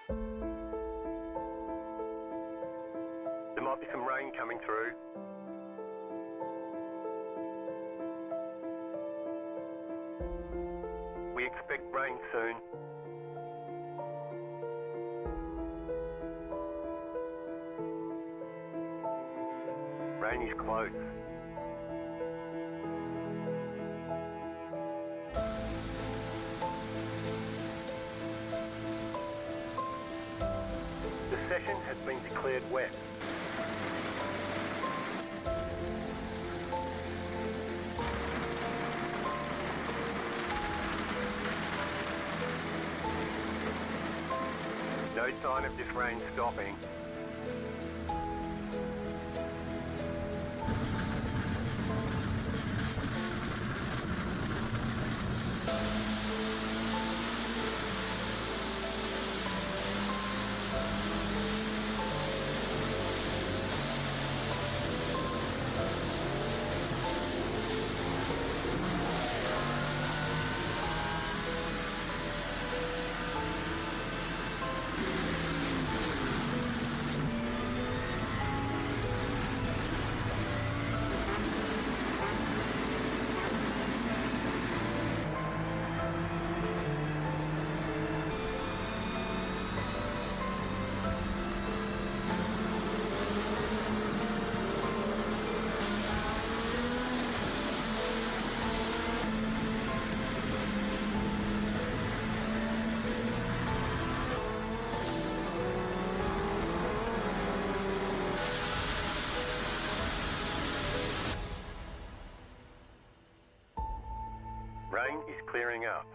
There might be some rain coming through. We expect rain soon. Rain is close. The session has been declared wet. No sign of this rain stopping. Rain is clearing up.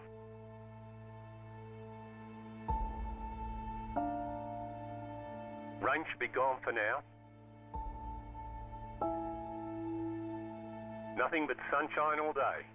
Rain should be gone for now. Nothing but sunshine all day.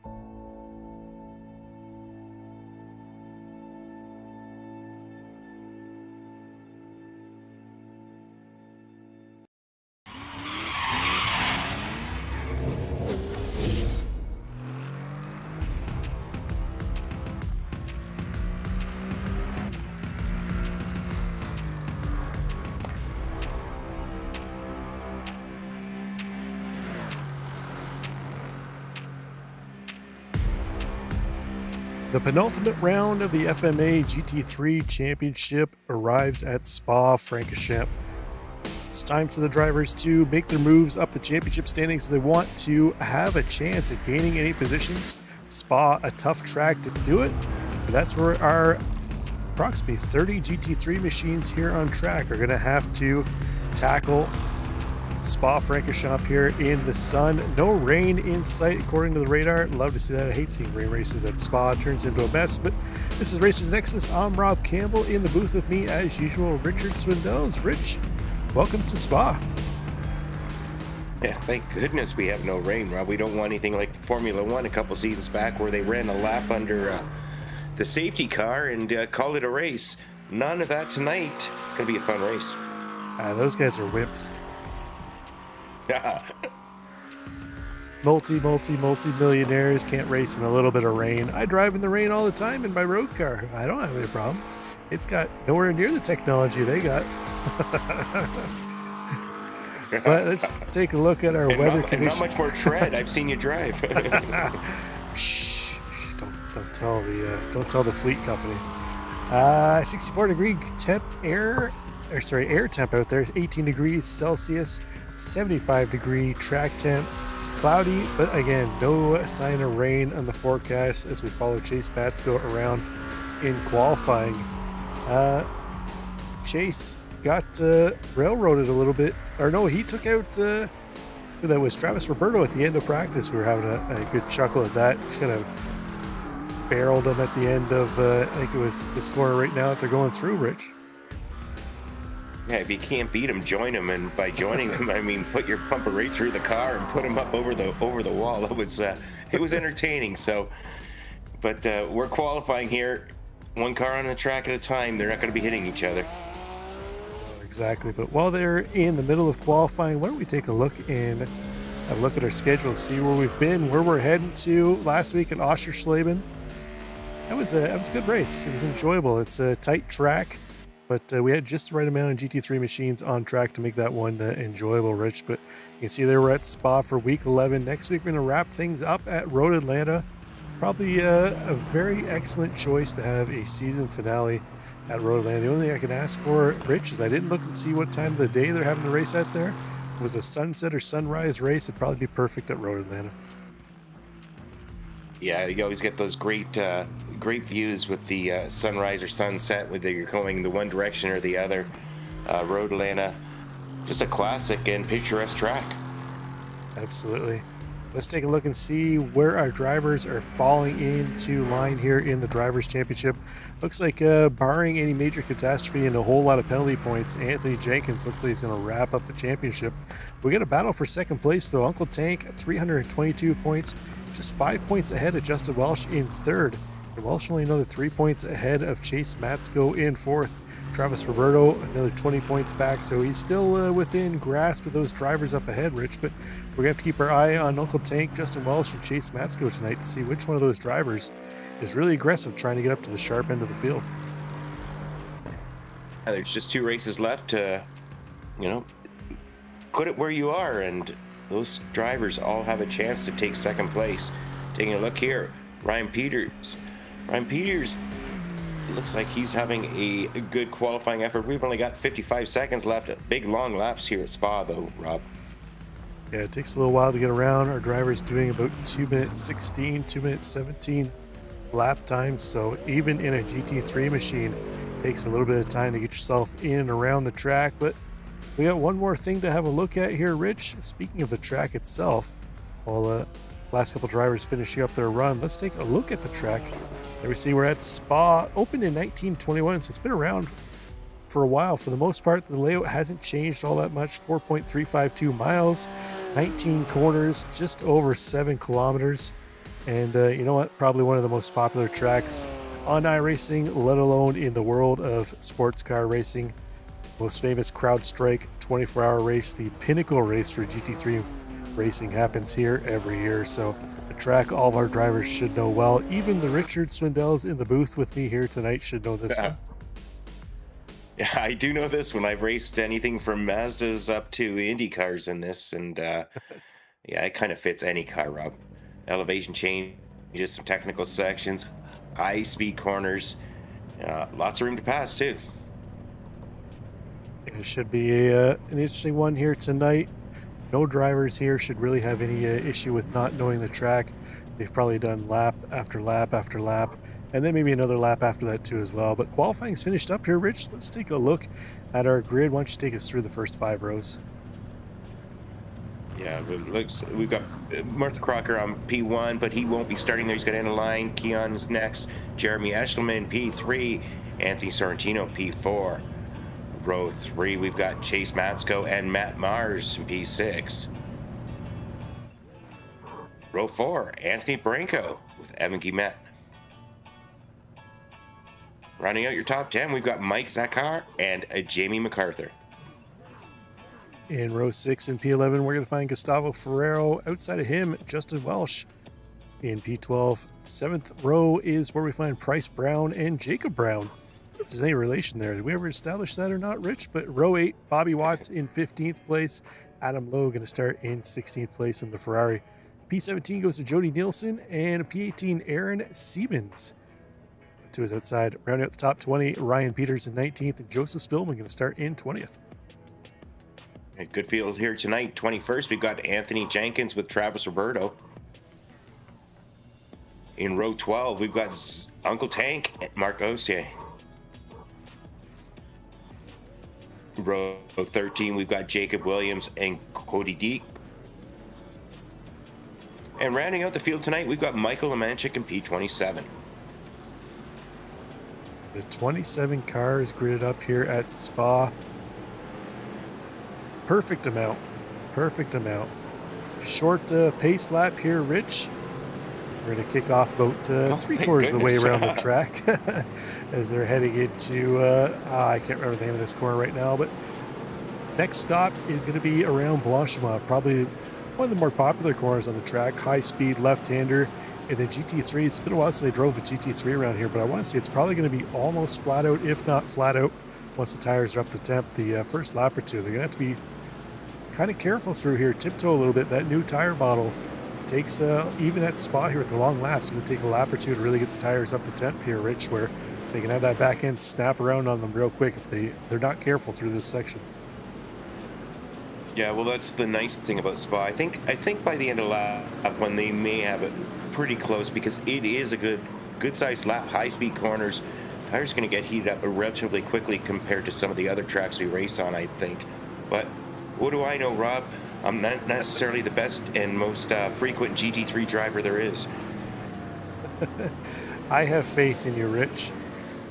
The penultimate round of the FMA GT3 Championship arrives at Spa-Francorchamps. It's time for the drivers to make their moves up the championship standings if they want to have a chance at gaining any positions. Spa, a tough track to do it, but that's where our approximately 30 GT3 machines here on track are going to have to tackle Spa-Francorchamps here in the sun. No rain in sight according to the radar. Love to see that. I hate seeing rain races at Spa. It turns into a mess. But this is Racers Nexus. I'm Rob Campbell. In the booth with me, as usual, Richard Swindells. Rich, welcome to Spa. Yeah, thank goodness we have no rain, Rob. We don't want anything like the Formula One a couple seasons back where they ran a lap under the safety car and called it a race. None of that tonight. It's going to be a fun race. Those guys are whips. Yeah. Multi-millionaires can't race in a little bit of rain. I drive in the rain all the time in my road car. I don't have any problem. It's got nowhere near the technology they got. But let's take a look at our weather conditions. Not much more tread. I've seen you drive. Shh, don't tell the fleet company. 64 degree air temp out there is 18 degrees Celsius, 75 degree track temp, cloudy, but again, no sign of rain on the forecast as we follow Chase Batsko around in qualifying. Chase got railroaded a little bit, or no, he took out that was Travis Roberto at the end of practice. We were having a good chuckle at that. Just kind of barreled him at the end of I think it was the score right now that they're going through, Rich. Yeah, if you can't beat them, join them, and by joining them, I mean put your bumper right through the car and put them up over the wall. It was entertaining. So, but we're qualifying here, one car on the track at a time. They're not going to be hitting each other. Exactly. But while they're in the middle of qualifying, why don't we take a look and have a look at our schedule, see where we've been, where we're heading to. Last week at Oschersleben, that was a good race. It was enjoyable. It's a tight track. But we had just the right amount of GT3 machines on track to make that one enjoyable, Rich. But you can see there we're at Spa for week 11. Next week, we're going to wrap things up at Road Atlanta. Probably a very excellent choice to have a season finale at Road Atlanta. The only thing I can ask for, Rich, is I didn't look and see what time of the day they're having the race out there. If it was a sunset or sunrise race, it'd probably be perfect at Road Atlanta. Yeah, you always get those great views with the sunrise or sunset, whether you're going the one direction or the other. Road Atlanta, just a classic and picturesque track. Absolutely. Let's take a look and see where our drivers are falling into line here in the Drivers' Championship. Looks like barring any major catastrophe and a whole lot of penalty points, Anthony Jenkins looks like he's going to wrap up the championship. We got a battle for second place, though. Uncle Tank, 322 points, just 5 points ahead of Justin Welsh in third. And Welsh only another 3 points ahead of Chase Matsko in fourth. Travis Roberto, another 20 points back, so he's still within grasp of those drivers up ahead, Rich, but we're going to have to keep our eye on Uncle Tank, Justin Welsh, and Chase Matsko tonight to see which one of those drivers is really aggressive trying to get up to the sharp end of the field. There's just 2 races left to, put it where you are, and those drivers all have a chance to take second place. Taking a look here, Ryan Peters looks like he's having a good qualifying effort. We've only got 55 seconds left. Big long laps here at Spa, though, Rob. Yeah, it takes a little while to get around. Our driver's doing about 2 minutes 16, 2 minutes 17 lap times. So even in a GT3 machine, it takes a little bit of time to get yourself in and around the track. But we got one more thing to have a look at here, Rich. Speaking of the track itself, while last couple drivers finishing up their run, let's take a look at the track. There we see we're at Spa, opened in 1921, so it's been around for a while. For the most part, the layout hasn't changed all that much. 4.352 miles, 19 corners, just over 7 kilometers. And you know what? Probably one of the most popular tracks on iRacing, let alone in the world of sports car racing. Most famous crowd strike 24-hour race, the pinnacle race for GT3 racing, happens here every year. So a track all of our drivers should know well. Even the Richard Swindells in the booth with me here tonight should know this one. Yeah, I do know this one. I've raced anything from Mazdas up to Indy cars in this, and yeah, it kind of fits any car, Rob. Elevation changes, some technical sections, high speed corners, lots of room to pass too. It should be an interesting one here tonight. No drivers here should really have any issue with not knowing the track. They've probably done lap after lap after lap, and then maybe another lap after that too as well. But qualifying's finished up here, Rich. Let's take a look at our grid. Why don't you take us through the first 5 rows? Yeah, we've got Martha Crocker on P1, but he won't be starting there. He's got to end the line. Keon's next. Jeremy Eshelman, P3. Anthony Sorrentino, P4. Row 3, we've got Chase Matsko and Matt Mars in P6. Row 4, Anthony Branco with Evan Guimet. Rounding out your top 10, we've got Mike Zakar and Jamie MacArthur. In row 6 and P11, we're going to find Gustavo Ferrero. Outside of him, Justin Welsh. In P12, 7th row is where we find Price Brown and Jacob Brown. If there's any relation there. Did we ever establish that or not, Rich? But row 8, Bobby Watts in 15th place. Adam Lowe going to start in 16th place in the Ferrari. P17 goes to Jody Nielsen, and P18, Aaron Siemens. To his outside, rounding out the top 20, Ryan Peters in 19th, and Joseph Spillman going to start in 20th. A good field here tonight. 21st, we've got Anthony Jenkins with Travis Roberto. In row 12, we've got Uncle Tank and Mark Osier. Row 13, we've got Jacob Williams and Cody Deek. And rounding out the field tonight, we've got Michael Lemanchik in P27. The 27 cars gridded up here at Spa. Perfect amount. Perfect amount. Short pace lap here, Rich. We're going to kick off about 3/4 of the way around the track as they're heading into, I can't remember the name of this corner right now, but next stop is going to be around Blanchimont, probably one of the more popular corners on the track. High speed left-hander in the GT3. It's been a while since they drove a GT3 around here, but I want to say it's probably going to be almost flat out, if not flat out, once the tires are up to temp the first lap or two. They're going to have to be kind of careful through here, tiptoe a little bit. That new tire bottle takes, even at Spa here with the long laps, it's going to take a lap or two to really get the tires up to temp here, Rich, where they can have that back end snap around on them real quick if they're not careful through this section. Yeah, well, that's the nice thing about Spa. I think by the end of lap one, they may have it pretty close because it is a good sized lap, high speed corners. Tires going to get heated up relatively quickly compared to some of the other tracks we race on, I think. But what do I know, Rob? I'm not necessarily the best and most frequent GT3 driver there is. I have faith in you, Rich.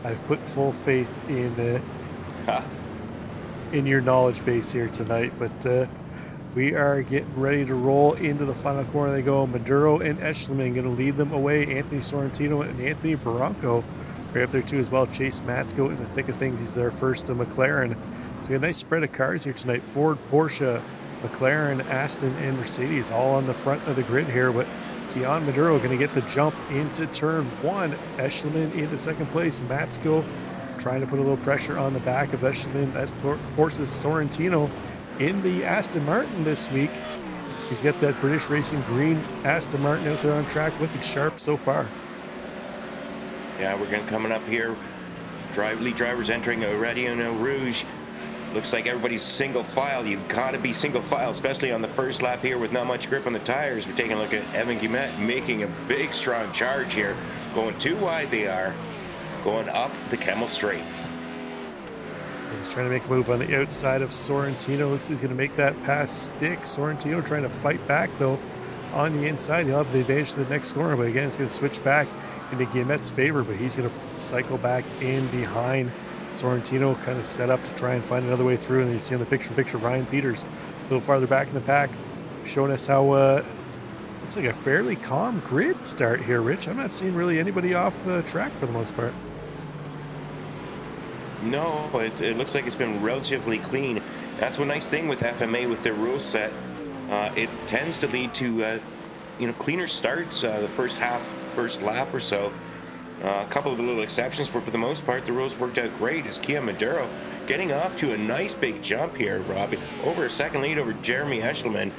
I've put full faith in your knowledge base here tonight, but we are getting ready to roll into the final corner. They go. Maduro and Eschleman going to lead them away. Anthony Sorrentino and Anthony Barranco right up there too as well. Chase Matsko in the thick of things. He's their first to McLaren. So we got a nice spread of cars here tonight. Ford, Porsche, McLaren, Aston, and Mercedes all on the front of the grid here. But Keon Maduro going to get the jump into turn one. Eschleman into second place. Matsko trying to put a little pressure on the back of Eschleman. That forces Sorrentino in the Aston Martin this week. He's got that British Racing green Aston Martin out there on track, looking sharp so far. Yeah, we're going to coming up here. Lead drivers entering a Radio Rouge. Looks like everybody's single file. You've got to be single file, especially on the first lap here with not much grip on the tires. We're taking a look at Evan Guimet making a big, strong charge here. Going too wide they are. Going up the Kemmel Straight. He's trying to make a move on the outside of Sorrentino. Looks like he's going to make that pass stick. Sorrentino trying to fight back, though, on the inside. He'll have the advantage to the next corner, but again, it's going to switch back into Guimet's favor, but he's going to cycle back in behind Sorrentino, kind of set up to try and find another way through. And you see on the picture Ryan Peters a little farther back in the pack, showing us how looks like a fairly calm grid start here, Rich. I'm not seeing really anybody off track for the most part. No, it looks like it's been relatively clean. That's one nice thing with FMA with their rule set. It tends to lead to cleaner starts the first lap or so. A couple of little exceptions, but for the most part, the rules worked out great. As Kia Maduro getting off to a nice big jump here, Robbie, over a second lead over Jeremy Eschleman.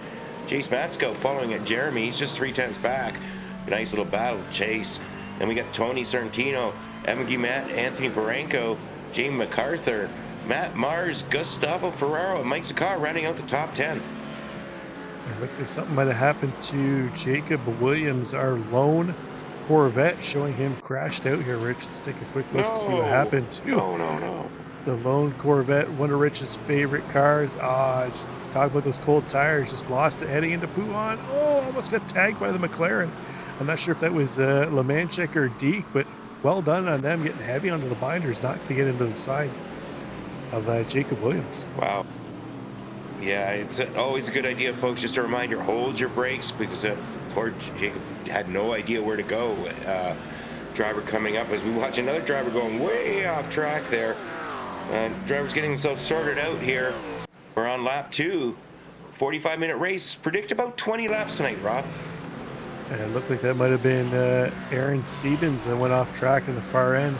Chase Matsko following at Jeremy. He's just 3/10 back. A nice little battle chase. Then we got Tony Sorrentino, Evan Guimet, Anthony Barranco, Jamie MacArthur, Matt Mars, Gustavo Ferraro, and Mike Zakar rounding out the top 10. It looks like something might have happened to Jacob Williams, our lone Corvette, showing him crashed out here, Rich. Let's take a quick look to see what happened to No. the lone Corvette, one of Rich's favorite cars. Just talk about those cold tires. Just lost it heading into Pouhon. Oh, almost got tagged by the McLaren. I'm not sure if that was Lemanchek or Deke, but well done on them getting heavy onto the binders, not to get into the side of Jacob Williams. Wow. Yeah, it's always a good idea, folks. Just a reminder, hold your brakes because poor Jacob had no idea where to go. Driver coming up as we watch another driver going way off track there. Drivers getting themselves sorted out here. We're on lap 2. 45-minute race. Predict about 20 laps tonight, Rob. It looked like that might have been Aaron Siebens that went off track in the far end.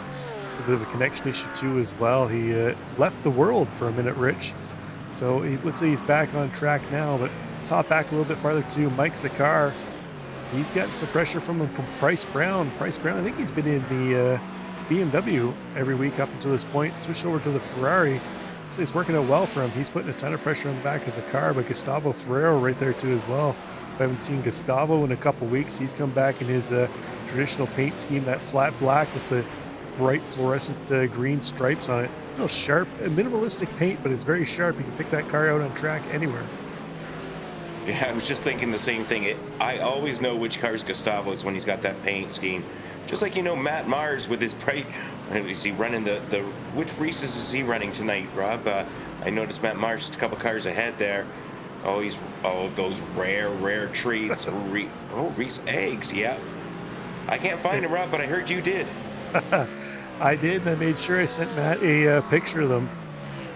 A bit of a connection issue too as well. He left the world for a minute, Rich. So it looks like he's back on track now, but let's hop back a little bit farther to Mike Zakar. He's got some pressure from Price Brown. Price Brown, I think he's been in the BMW every week up until this point. Switched over to the Ferrari. So it's working out well for him. He's putting a ton of pressure on the back of Zakar, but Gustavo Ferrero right there too as well. I haven't seen Gustavo in a couple weeks. He's come back in his traditional paint scheme, that flat black with the bright fluorescent green stripes on it. A little sharp, minimalistic paint, but it's very sharp. You can pick that car out on track anywhere. Yeah, I was just thinking the same thing. I always know which car's Gustavo's when he's got that paint scheme. Just like Matt Mars with his bright. Is he running the which Reese's is he running tonight, Rob? I noticed Matt Mars just a couple cars ahead there. Those rare treats. Reese eggs, yeah. I can't find them, Rob, but I heard you did. I did, and I made sure I sent Matt a picture of them.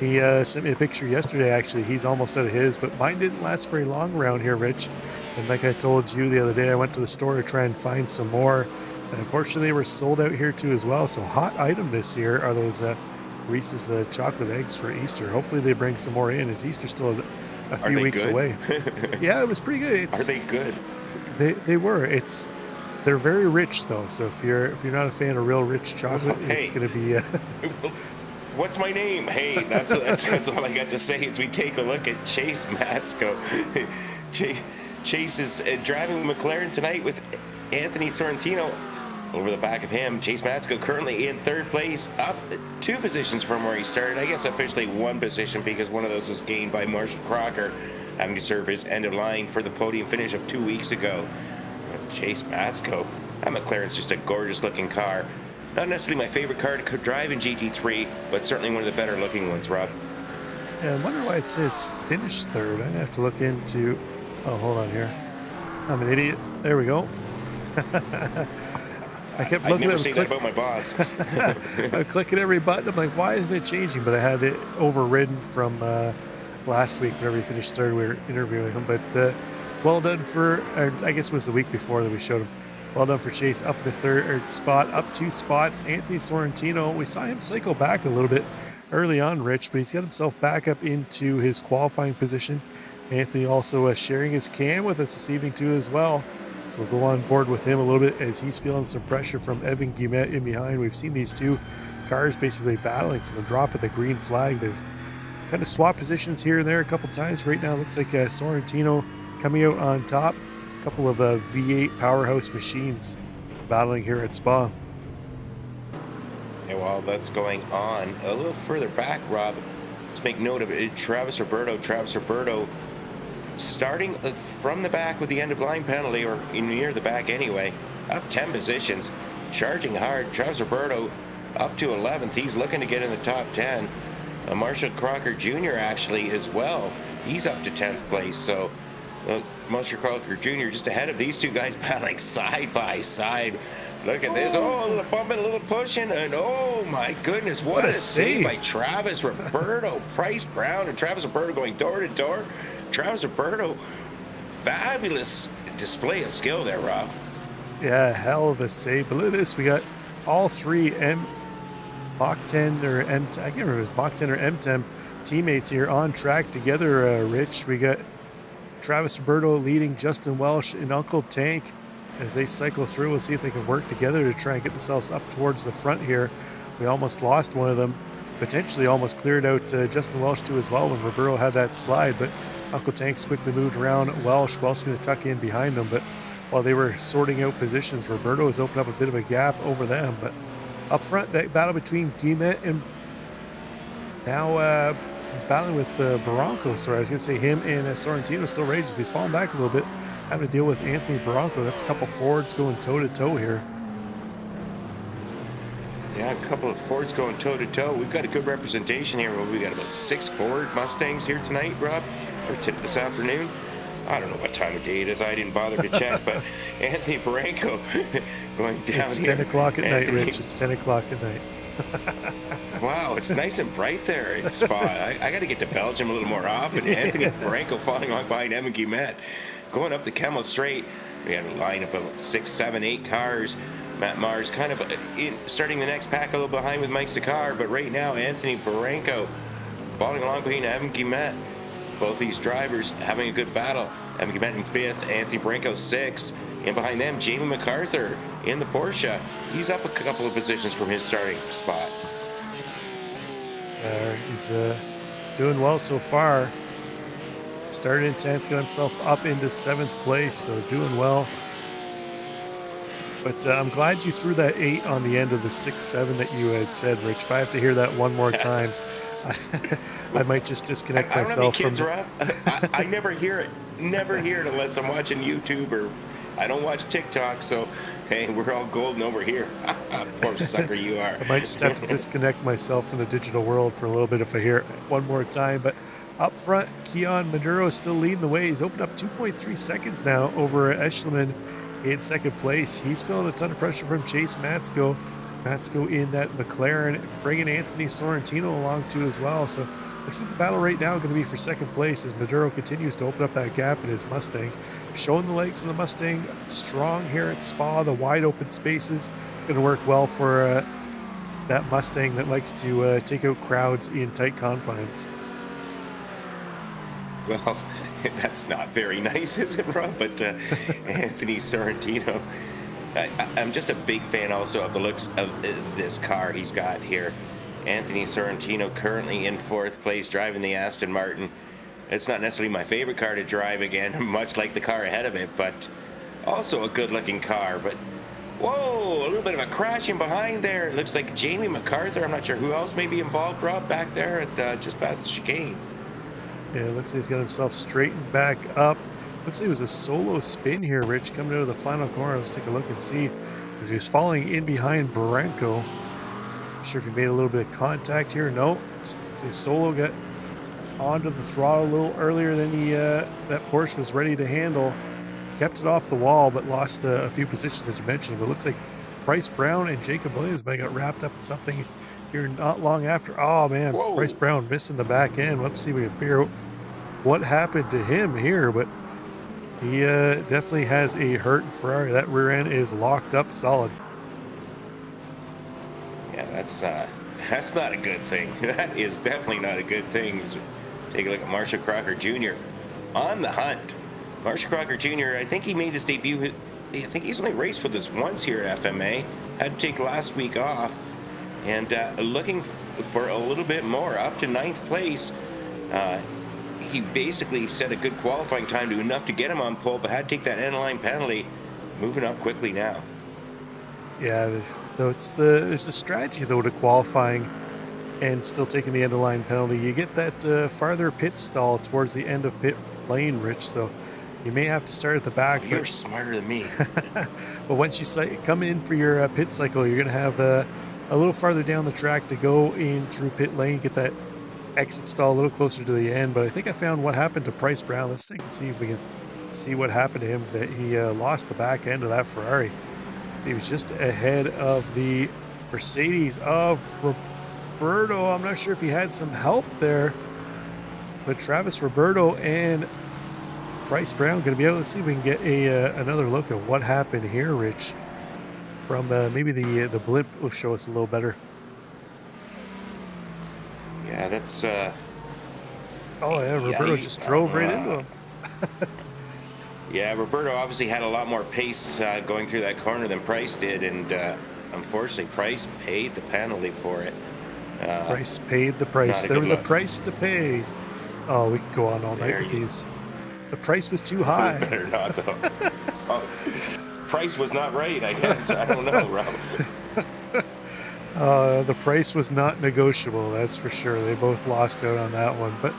He sent me a picture yesterday, actually. He's almost out of his, but mine didn't last very long around here, Rich. And like I told you the other day, I went to the store to try and find some more. And unfortunately, they were sold out here too as well. So hot item this year are those Reese's chocolate eggs for Easter. Hopefully they bring some more in, as Easter's still a few weeks good? away. Yeah, it was pretty good. Are they good? They were. They're very rich though. So if you're not a fan of real rich chocolate, Hey. it's gonna be. What's my name? Hey, that's all I got to say as we take a look at Chase Matsko. Chase is driving McLaren tonight with Anthony Sorrentino over the back of him. Chase Matsko currently in third place, up 2 positions from where he started. I guess officially 1 position, because one of those was gained by Marshall Crocker, having to serve his end of line for the podium finish of 2 weeks ago. But Chase Matsko, that McLaren's just a gorgeous looking car. Not necessarily my favorite car to drive in GT3, but certainly one of the better looking ones, Rob. Yeah, I wonder why it says finished third. I'm gonna have to look into. Oh, hold on here. I'm an idiot. There we go. I kept looking never at say that about my boss. I'm clicking every button. I'm like, why isn't it changing? But I had it overridden from last week whenever he finished third. We were interviewing him. But well done for, or I guess it was the week before that we showed him. Well done for Chase, up in the third spot, up 2 spots. Anthony Sorrentino, we saw him cycle back a little bit early on, Rich, but he's got himself back up into his qualifying position. Anthony also sharing his cam with us this evening too as well. So we'll go on board with him a little bit as he's feeling some pressure from Evan Guimet in behind. We've seen these 2 cars basically battling from the drop of the green flag. They've kind of swapped positions here and there a couple times. Right now it looks like Sorrentino coming out on top. A couple of V8 powerhouse machines battling here at Spa. And while that's going on, a little further back, Rob, let's make note of it. Travis Roberto starting from the back with the end of line penalty, or near the back anyway, up 10 positions, charging hard. Travis Roberto up to 11th. He's looking to get in the top 10. Marshall Crocker Jr. actually as well. He's up to 10th place. So Marshall Crocker Jr. just ahead of these 2 guys battling side by side. Look at this. Oh, a little bumping, a little pushing, and oh my goodness, what a save by Travis Roberto. Price Brown and Travis Roberto going door to door. Travis Roberto, fabulous display of skill there, Rob. Yeah, hell of a save. But look at this. We got all 3 Mach 10 or M, I can't remember if it's Mach 10 or M10 teammates here on track together, Rich. We got Travis Roberto leading Justin Welsh and Uncle Tank as they cycle through. We'll see if they can work together to try and get themselves up towards the front here. We almost lost one of them, potentially almost cleared out Justin Welsh too as well when Roberto had that slide, but Uncle Tank's quickly moved around Welsh. Welsh going to tuck in behind them, but while they were sorting out positions, Roberto has opened up a bit of a gap over them. But up front, that battle between Guimet and now he's battling with Barranco. So I was going to say him and Sorrentino still rages, but he's falling back a little bit, having to deal with Anthony Barranco. That's a couple Fords going toe-to-toe here. Yeah, a couple of Fords going toe-to-toe. We've got a good representation here. We got about 6 Ford Mustangs here tonight, Rob, or this afternoon. I don't know what time of day it is. I didn't bother to check, but Anthony Barranco going down It's here. 10 o'clock at night, Anthony, Rich. It's 10 o'clock at night. Wow, it's nice and bright there in Spa. I got to get to Belgium a little more often. Yeah. Anthony Barranco falling along behind Evan Guimet. Going up the Kemmel Straight. We had a lineup of 6, 7, 8 cars. Matt Mars kind of starting the next pack a little behind with Mike Sakar, but right now Anthony Barranco falling along behind Evan Guimet. Both these drivers having a good battle. Evan Guimet in 5th, Anthony Barranco 6th. And behind them, Jamie MacArthur in the Porsche. He's up a couple of positions from his starting spot. He's doing well so far. Started in 10th, got himself up into 7th place, so doing well. But I'm glad you threw that 8 on the end of the 6-7 that you had said, Rich. If I have to hear that one more time, I might just disconnect myself from it. I never hear it. Never hear it unless I'm watching YouTube, or I don't watch TikTok, so hey, we're all golden over here. Poor sucker you are. I might just have to disconnect myself from the digital world for a little bit if I hear it one more time. But up front, Keon Maduro is still leading the way. He's opened up 2.3 seconds now over Eschleman in 2nd place. He's feeling a ton of pressure from Chase Matsko. Matsko in that McLaren, bringing Anthony Sorrentino along too as well. So looks like the battle right now going to be for 2nd place as Maduro continues to open up that gap in his Mustang. Showing the legs in the Mustang strong here at Spa. The wide open spaces going to work well for that Mustang that likes to take out crowds in tight confines. Well, that's not very nice, is it, Rob? But Anthony Sorrentino, I'm just a big fan also of the looks of this car he's got here. Anthony Sorrentino currently in 4th place driving the Aston Martin. It's not necessarily my favorite car to drive again, much like the car ahead of it, but also a good-looking car. But whoa, a little bit of a crashing behind there. It looks like Jamie MacArthur. I'm not sure who else may be involved, Rob, back there at just past the chicane. Yeah, it looks like he's got himself straightened back up. Looks like it was a solo spin here, Rich, coming out of the final corner. Let's take a look and see, as he was falling in behind Barranco. Not sure if he made a little bit of contact here. No, just his solo got onto the throttle a little earlier than that Porsche was ready to handle. Kept it off the wall, but lost a few positions, as you mentioned. But it looks like Bryce Brown and Jacob Williams might got wrapped up in something here not long after. Oh, man, whoa. Bryce Brown missing the back end. Let's see if we can figure out what happened to him here. But he definitely has a hurt Ferrari. That rear end is locked up solid. Yeah, that's not a good thing. That is definitely not a good thing. Take a look at Marshall Crocker Jr. on the hunt. Marshall Crocker Jr., I think he made his debut. I think he's only raced with us once here at FMA. Had to take last week off. And looking for a little bit more, up to 9th place. He basically set a good qualifying time to enough to get him on pole, but had to take that end line penalty. Moving up quickly now. Yeah, though there's a strategy though to qualifying and still taking the end of line penalty. You get that farther pit stall towards the end of pit lane, Rich. So you may have to start at the back. You're smarter than me. But once you come in for your pit cycle, you're going to have a little farther down the track to go in through pit lane, get that exit stall a little closer to the end. But I think I found what happened to Bryce Brown. Let's take and see if we can see what happened to him, that he lost the back end of that Ferrari. So he was just ahead of the Mercedes of Roberto. I'm not sure if he had some help there, but Travis Roberto and Bryce Brown going to be able to see if we can get another look at what happened here, Rich. From maybe the blimp will show us a little better. Yeah, that's. Oh yeah, Roberto just drove right into him. Yeah, Roberto obviously had a lot more pace going through that corner than Price did, and unfortunately, Price paid the penalty for it. Price paid the price. There was a price to pay. Oh, we could go on all night with these. The price was too high. Better not, though. Price was not right, I guess. I don't know, Rob. The price was not negotiable, that's for sure. They both lost out on that one. But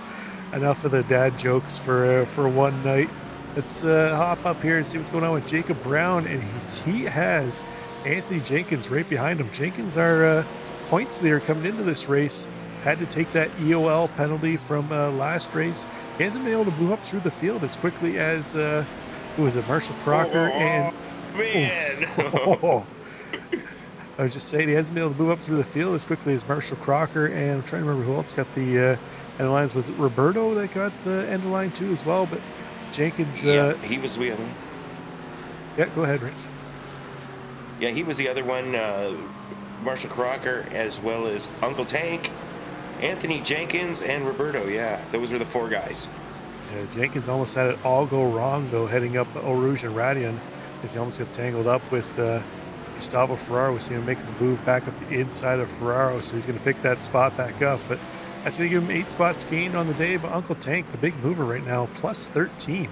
enough of the dad jokes for one night. Let's hop up here and see what's going on with Jacob Brown. And he has Anthony Jenkins right behind him. Jenkins, our points leader coming into this race, had to take that EOL penalty from last race. He hasn't been able to move up through the field as quickly as who was it, Marshall Crocker and man. I was just saying he hasn't been able to move up through the field as quickly as Marshall Crocker, and I'm trying to remember who else got the end of lines. Was it Roberto that got the end of line too as well? But Jenkins, yeah, he was the other one. Yeah, go ahead, Rich. Yeah, he was the other one. Marshall Crocker, as well as Uncle Tank, Anthony Jenkins, and Roberto. Yeah, those were the 4 guys. Yeah, Jenkins almost had it all go wrong though, heading up Eau Rouge and Radion, as he almost got tangled up with Gustavo Ferraro. We see him making the move back up the inside of Ferraro, so he's going to pick that spot back up. But that's going to give him 8 spots gained on the day. But Uncle Tank, the big mover right now, plus 13.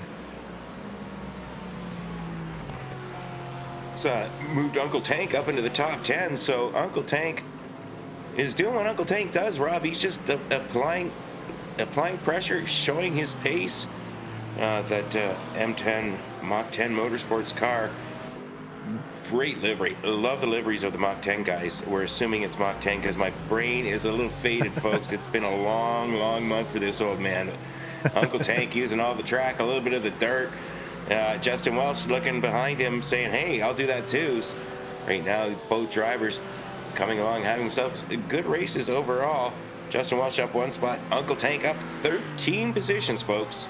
It's moved Uncle Tank up into the top 10. So Uncle Tank is doing what Uncle Tank does, Rob. He's just applying pressure, showing his pace. That M10 Mach 10 Motorsports car. Great livery. Love the liveries of the Mach 10 guys. We're assuming it's Mach 10 because my brain is a little faded, folks. It's been a long, long month for this old man. Uncle Tank using all the track, a little bit of the dirt. Justin Welch looking behind him saying, hey, I'll do that too. Right now, both drivers coming along, having themselves good races overall. Justin Welch up 1 spot. Uncle Tank up 13 positions, folks.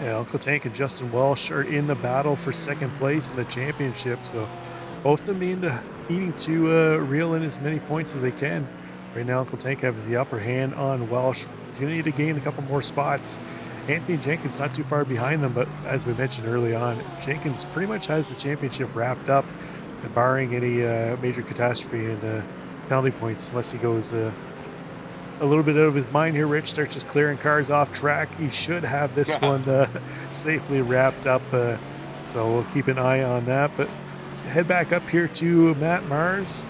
Yeah, Uncle Tank and Justin Welch are in the battle for 2nd place in the championship. So both of them needing to reel in as many points as they can. Right now, Uncle Tank has the upper hand on Welsh. He's going to need to gain a couple more spots. Anthony Jenkins not too far behind them, but as we mentioned early on, Jenkins pretty much has the championship wrapped up, barring any major catastrophe and penalty points, unless he goes a little bit out of his mind here. Rich starts just clearing cars off track. He should have this one safely wrapped up, so we'll keep an eye on that. But let's head back up here to Matt Mars.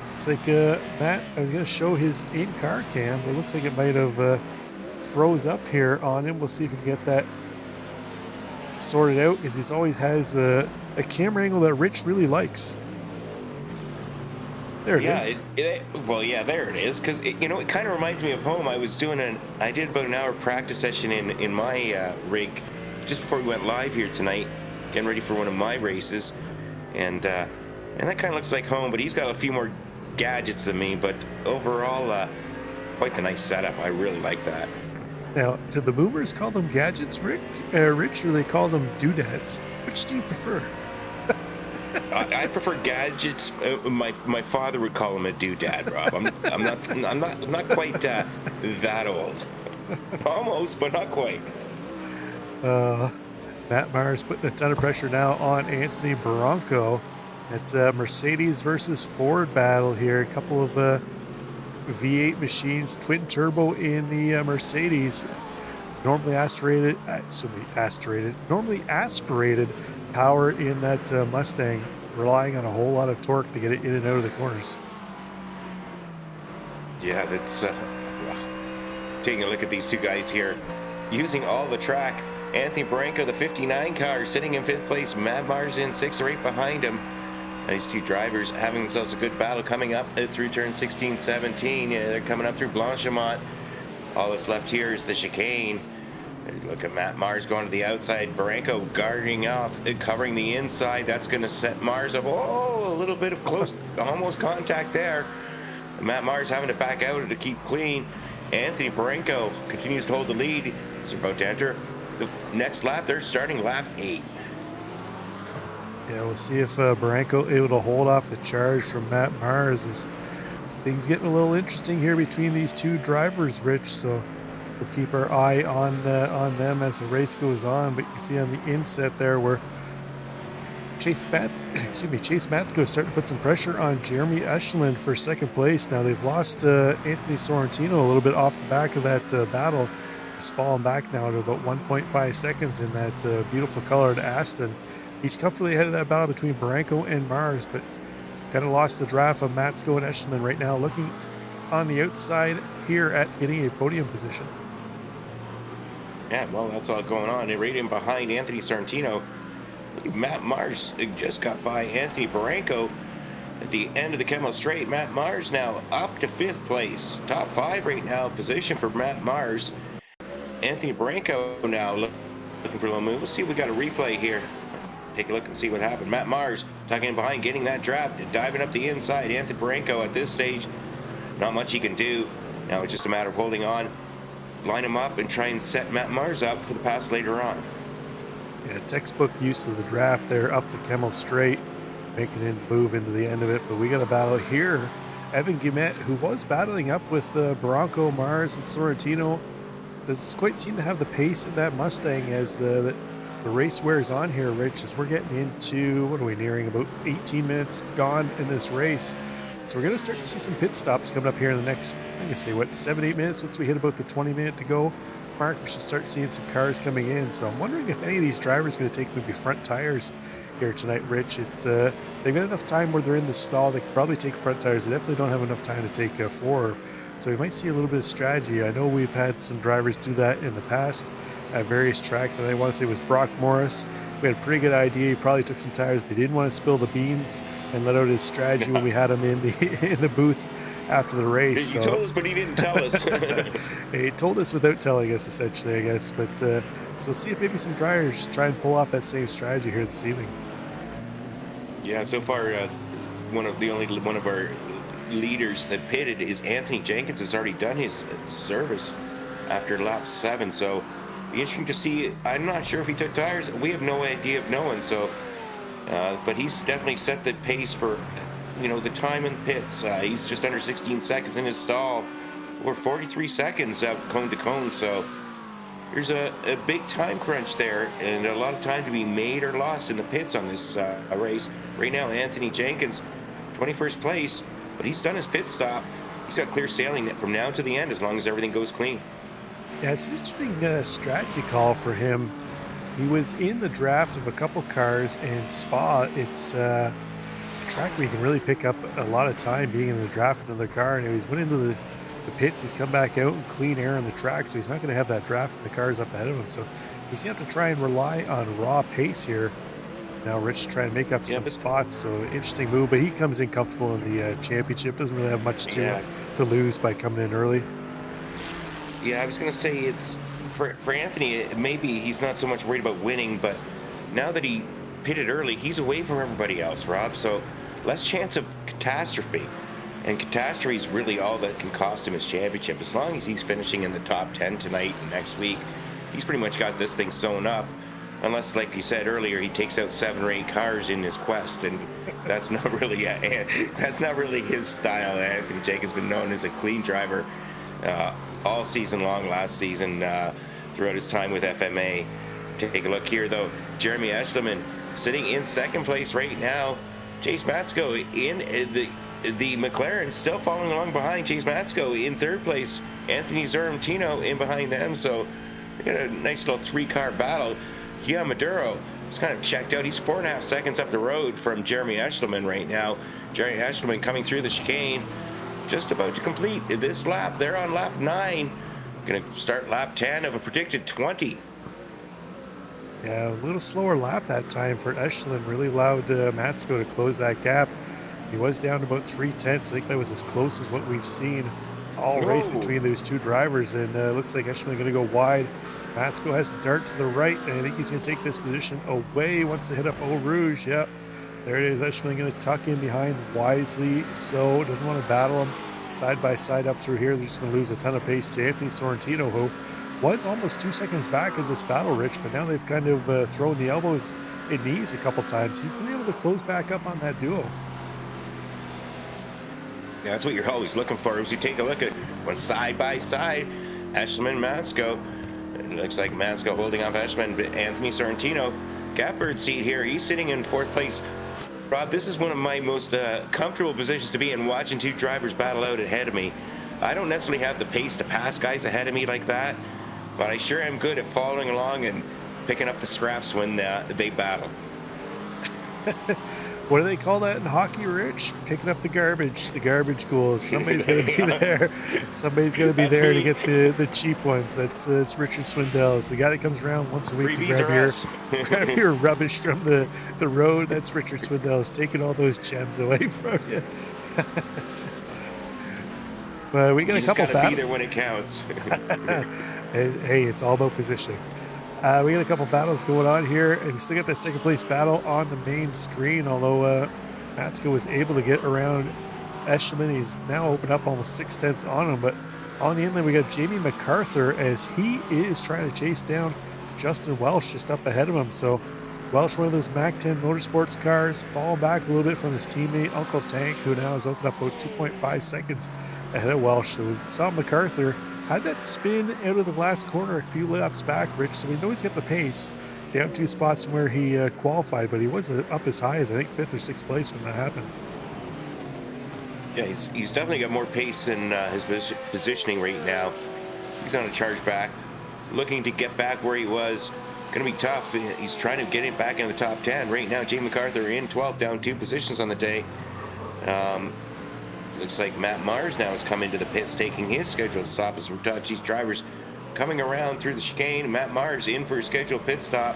Looks like Matt, I was going to show his in-car cam, but it looks like it might have froze up here on him. We'll see if we can get that sorted out, because he always has a camera angle that Rich really likes. There it is. Well, yeah, there it is. Because it kind of reminds me of home. I did about an hour practice session in my rig just before we went live here tonight, getting ready for one of my races, and that kind of looks like home. But he's got a few more gadgets than me. But overall, quite the nice setup. I really like that. Now, do the boomers call them gadgets, Rich, or they call them doodads? Which do you prefer? I prefer gadgets. My father would call him a doodad, Rob. I'm not quite that old. Almost, but not quite. Matt Mars putting a ton of pressure now on Anthony Bronco. It's a Mercedes versus Ford battle here. A couple of V8 machines, twin turbo in the Mercedes. Normally aspirated power in that Mustang, relying on a whole lot of torque to get it in and out of the corners. Yeah, that's taking a look at these two guys here, using all the track. Anthony Branco, the 59 car, sitting in 5th place. Matt Mars in 6 or 8 behind him. These two drivers having themselves a good battle coming up through turn 16, 17. Yeah, they're coming up through Blanchimont. All that's left here is the chicane. Look at Matt Mars going to the outside. Branco guarding off, covering the inside. That's going to set Mars up. Oh, a little bit of close, almost contact there. Matt Mars having to back out to keep clean. Anthony Branco continues to hold the lead. He's about to enter the next lap. They're starting lap 8. Yeah, we'll see if Branco able to hold off the charge from Matt Mars. As things getting a little interesting here between these two drivers, Rich. So we'll keep our eye on them as the race goes on. But you see on the inset there where Chase Matsko is starting to put some pressure on Jeremy Eshleman for 2nd place. Now they've lost Anthony Sorrentino a little bit off the back of that battle. He's fallen back now to about 1.5 seconds in that beautiful colored Aston. He's comfortably ahead of that battle between Branco and Mars, but kind of lost the draft of Matsko and Eshleman right now, looking on the outside here at getting a podium position. Yeah, well, that's all going on. And right in behind Anthony Sorrentino, Matt Mars just got by Anthony Branco at the end of the Kemmel Straight. Matt Mars now up to 5th place. Top 5 right now, position for Matt Mars. Anthony Branco now looking for a little move. We'll see if we got a replay here. Take a look and see what happened. Matt Mars tucking in behind, getting that trap, diving up the inside. Anthony Branco at this stage, not much he can do. Now it's just a matter of holding on, line him up, and try and set Matt Mars up for the pass later on. Yeah, textbook use of the draft there up the Kemmel Straight, making it move into the end of it. But we got a battle here. Evan Guimet, who was battling up with Bronco, Mars, and Sorrentino, doesn't quite seem to have the pace in that Mustang as the race wears on here, Rich, as we're getting into, what are we nearing, about 18 minutes gone in this race. So we're going to start to see some pit stops coming up here in the next, I'm going to say, 7-8 minutes. Once we hit about the 20-minute to go mark, we should start seeing some cars coming in. So I'm wondering if any of these drivers are going to take maybe front tires here tonight, Rich. They've got enough time where they're in the stall. They could probably take front tires. They definitely don't have enough time to take 4. So we might see a little bit of strategy. I know we've had some drivers do that in the past at various tracks. I want to say it was Brock Morris. We had a pretty good idea. He probably took some tires, but he didn't want to spill the beans and let out his strategy when we had him in the booth after the race. He told us, but he didn't tell us. He told us without telling us, essentially, I guess. But so see if maybe some drivers try and pull off that same strategy here this evening. Yeah, so far, one of our leaders that pitted is Anthony Jenkins. Has already done his service after lap 7. So interesting to see. I'm not sure if he took tires. We have no idea of knowing. So, but he's definitely set the pace for the time in pits. He's just under 16 seconds in his stall. We're 43 seconds out cone to cone, so there's a big time crunch there and a lot of time to be made or lost in the pits on this race. Right now, Anthony Jenkins, 21st place, but he's done his pit stop. He's got clear sailing from now to the end as long as everything goes clean. Yeah, it's an interesting strategy call for him. He was in the draft of a couple cars, and Spa, it's a track where you can really pick up a lot of time being in the draft of another car. And he's went into the pits, he's come back out and clean air on the track, so he's not going to have that draft and the cars up ahead of him. So he's going to have to try and rely on raw pace here. Now Rich trying to make up some spots, so interesting move, but he comes in comfortable in the championship. Doesn't really have much to lose by coming in early. Yeah, I was going to say it's for Anthony, maybe he's not so much worried about winning, but now that he pitted early, he's away from everybody else, Rob, so less chance of catastrophe. And catastrophe is really all that can cost him his championship. As long as he's finishing in the top 10 tonight and next week, he's pretty much got this thing sewn up. Unless, like you said earlier, he takes out 7 or 8 cars in his quest, and that's not really his style. Anthony Jake has been known as a clean driver all season long, last season, throughout his time with FMA. Take a look here, though. Jeremy Eschleman sitting in second place right now. Chase Matsko in the McLaren still following along behind Chase Matsko in third place. Anthony Zorrentino in behind them, so they got a nice little 3-car battle. Gian Maduro is kind of checked out. He's 4.5 seconds up the road from Jeremy Eschleman right now. Jeremy Eschleman coming through the chicane, just about to complete this lap. They're on lap 9. Going to start lap 10 of a predicted 20. Yeah, a little slower lap that time for Eschleman. Really allowed Matsko to close that gap. He was down to about 3/10. I think that was as close as what we've seen all race between those two drivers. And looks like Eschleman going to go wide. Matsko has to dart to the right, and I think he's going to take this position away. Wants to hit up Eau Rouge. Yep, there it is. Eschleman going to tuck in behind wisely, so doesn't want to battle him side by side up through here. They're just going to lose a ton of pace to Anthony Sorrentino, who was almost 2 seconds back of this battle, Rich, but now they've kind of thrown the elbows and knees a couple times. He's been able to close back up on that duo. Yeah, that's what you're always looking for. As you take a look at one side by side, Eschleman, Matsko. It looks like Matsko holding off Eschleman, but Anthony Sorrentino, catbird seat here. He's sitting in 4th place. Rob, this is one of my most comfortable positions to be in, watching 2 drivers battle out ahead of me. I don't necessarily have the pace to pass guys ahead of me like that, but I sure am good at following along and picking up the scraps when they battle. What do they call that in hockey, Rich? Picking up the garbage goals. Somebody's going to be there. Somebody's going to be there to get the cheap ones. It's Richard Swindell. It's the guy that comes around once a week to grab your rubbish from the road. That's Richard Swindell. Is taking all those gems away from you. But we got a couple battles. Be there when it counts. Hey, it's all about positioning. We got a couple battles going on here, and we still got that second place battle on the main screen, although Matsko was able to get around Eschleman. He's now opened up almost 6/10 on him, but on the inland we got Jamie MacArthur as he is trying to chase down Justin Welsh just up ahead of him. So Welsh, one of those Mac 10 Motorsports cars, falling back a little bit from his teammate Uncle Tank, who now has opened up about 2.5 seconds ahead of Welsh. So we saw MacArthur had that spin out of the last corner a few laps back, Rich, so we know he's got the pace. Down 2 spots from where he qualified, but he was up as high as, I think, 5th or 6th place when that happened. Yeah, he's definitely got more pace in his positioning right now. He's on a charge back, looking to get back where he was. Going to be tough. He's trying to get it back into the top 10. Right now, Jamie MacArthur in 12th, down 2 positions on the day. Looks like Matt Mars now has come into the pits, taking his scheduled stop as Rutachi's drivers coming around through the chicane. Matt Mars in for a scheduled pit stop.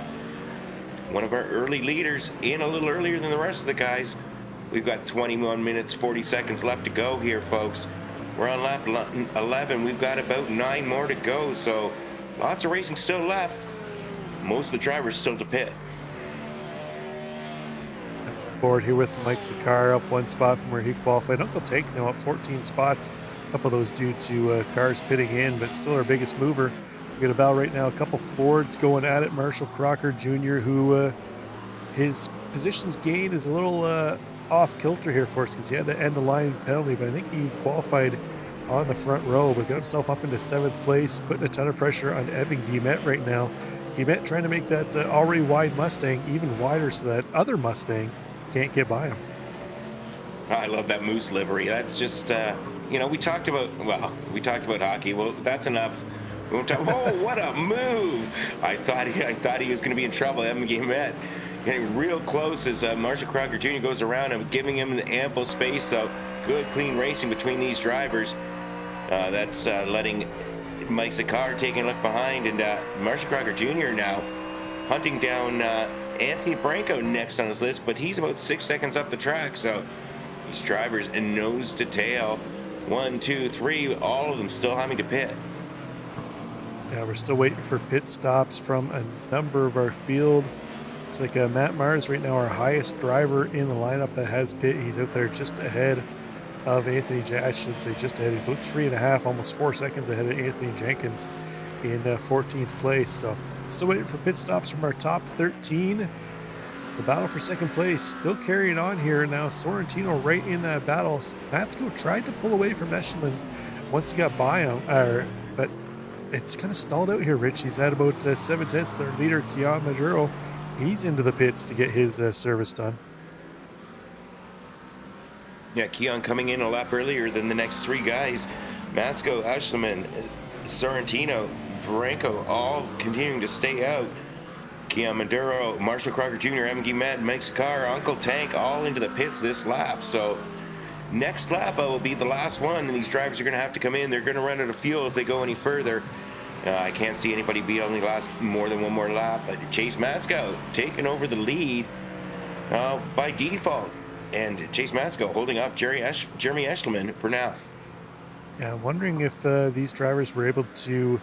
One of our early leaders in a little earlier than the rest of the guys. We've got 21 minutes, 40 seconds left to go here, folks. We're on lap 11. We've got about 9 more to go, so lots of racing still left. Most of the drivers still to pit. Board here with Mike Sakar up 1 spot from where he qualified. Uncle Tank now up 14 spots. A couple of those due to cars pitting in, but still our biggest mover. We got a battle right now. A couple Fords going at it. Marshall Crocker Jr., who his positions gain is a little off kilter here for us because he had the end of line penalty, but I think he qualified on the front row, but got himself up into 7th place, putting a ton of pressure on Evan Guillemette right now. Guillemette trying to make that already wide Mustang even wider so that other Mustang can't get by him. I love that Moose livery. That's just, you know, we talked about hockey. Well, that's enough. We won't talk. Oh, what a move! I thought he was going to be in trouble. Evan Guillemette getting real close as Marshall Crocker Jr. goes around and giving him the ample space. So good, clean racing between these drivers. That's letting Mike Sakar taking a look behind, and Marshall Crocker Jr. now hunting down Anthony Branco next on his list, but he's about 6 seconds up the track. So these drivers nose to tail, 1, 2, 3, all of them still having to pit. Yeah, we're still waiting for pit stops from a number of our field. Looks like Matt Mars right now, our highest driver in the lineup that has pit. He's out there just ahead of Anthony, I should say just ahead. He's about 3.5, almost 4 seconds ahead of Anthony Jenkins in 14th place. So still waiting for pit stops from our top 13. The battle for second place still carrying on here now. Sorrentino right in that battle. Matsko tried to pull away from Echelon once he got by him, but it's kind of stalled out here, Rich. He's at about 7/10. Their leader, Keon Maduro, he's into the pits to get his service done. Yeah, Keon coming in a lap earlier than the next 3 guys. Matsko, Eschleman, Sorrentino, Branco, all continuing to stay out. Keon Maduro, Marshall Crocker Jr., Evan Guillemette, Mike Sakar, Uncle Tank, all into the pits this lap. So next lap will be the last one, and these drivers are going to have to come in. They're going to run out of fuel if they go any further. I can't see anybody be able to last more than one more lap. But Chase Matsko taking over the lead by default. And Chase Matsko holding off Jeremy Eschleman for now. Yeah, I'm wondering if these drivers were able to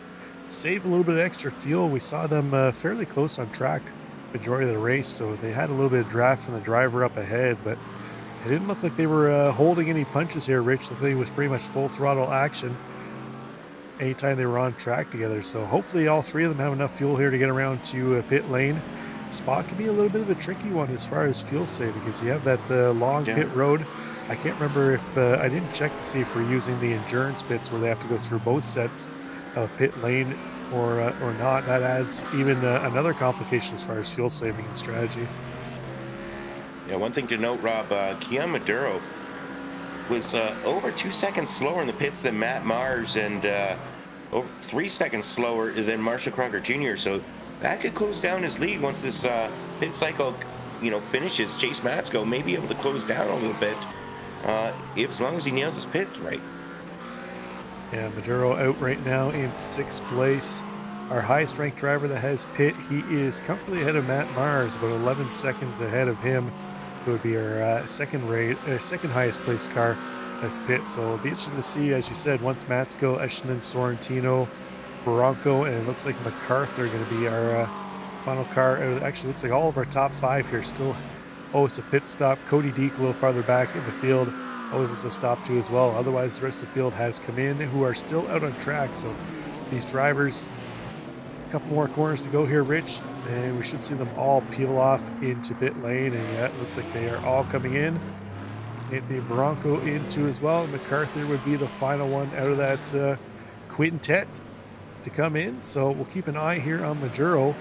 save a little bit of extra fuel. We saw them fairly close on track majority of the race, so they had a little bit of draft from the driver up ahead, but it didn't look like they were holding any punches here, Rich. Looked like it was pretty much full throttle action anytime they were on track together. So hopefully all 3 of them have enough fuel here to get around to pit lane. Spot can be a little bit of a tricky one as far as fuel save because you have that long pit road. I can't remember if I didn't check to see if we're using the endurance pits where they have to go through both sets of pit lane or not. That adds even another complication as far as fuel saving and strategy. Yeah, one thing to note, Rob, Keon Maduro was over 2 seconds slower in the pits than Matt Mars and over 3 seconds slower than Marshall Crocker Jr. So that could close down his lead once this pit cycle, finishes. Chase Matsko may be able to close down a little bit as long as he nails his pit right. Yeah, Maduro out right now in 6th place. Our highest ranked driver that has pit, he is comfortably ahead of Matt Mars, about 11 seconds ahead of him. It would be our second highest placed car that's pit. So it'll be interesting to see, as you said, once Matsko, Echelon, Sorrentino, Barranco, and it looks like MacArthur are going to be our final car. It actually looks like all of our top 5 here still. Oh, it's a pit stop. Cody Deek a little farther back in the field. Oh, it's a stop too as well. Otherwise, the rest of the field has come in who are still out on track. So these drivers, a couple more corners to go here, Rich, and we should see them all peel off into pit lane. And yeah, it looks like they are all coming in. Anthony Barranco into as well. MacArthur would be the final one out of that quintet to come in. So we'll keep an eye here on Maduro.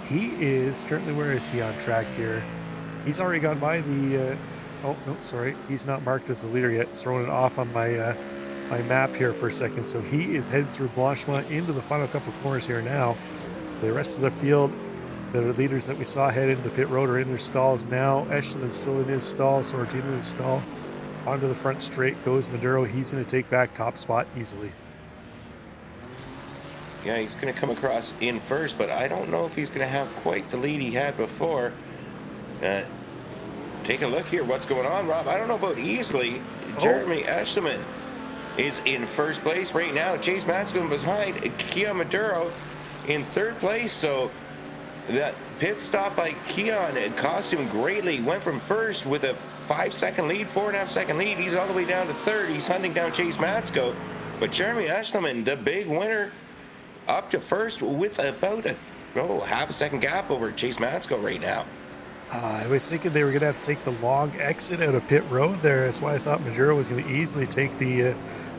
He is currently, where is he on track here? He's already gone by the oh no, sorry, he's not marked as the leader yet. It's throwing it off on my my map here for a second. So he is heading through Blanchemont into the final couple of corners here now. The rest of the field, the leaders that we saw head into pit road are in their stalls now. Echelon's still in his stall, Sorrentino in his stall. Onto the front straight goes Maduro. He's going to take back top spot easily. Yeah, he's going to come across in first, but I don't know if he's going to have quite the lead he had before. Take a look here. What's going on, Rob? I don't know about easily. Jeremy Eschleman is in first place right now. Chase Matsko behind. Keon Maduro in 3rd place. So that pit stop by Keon, it cost him greatly. Went from first with a 5-second lead, 4.5-second lead. He's all the way down to 3rd. He's hunting down Chase Matsko. But Jeremy Eschleman, the big winner, up to first with about a half a second gap over Chase Matsko right now. I was thinking they were going to have to take the long exit out of pit road there. That's why I thought Maduro was going to easily take the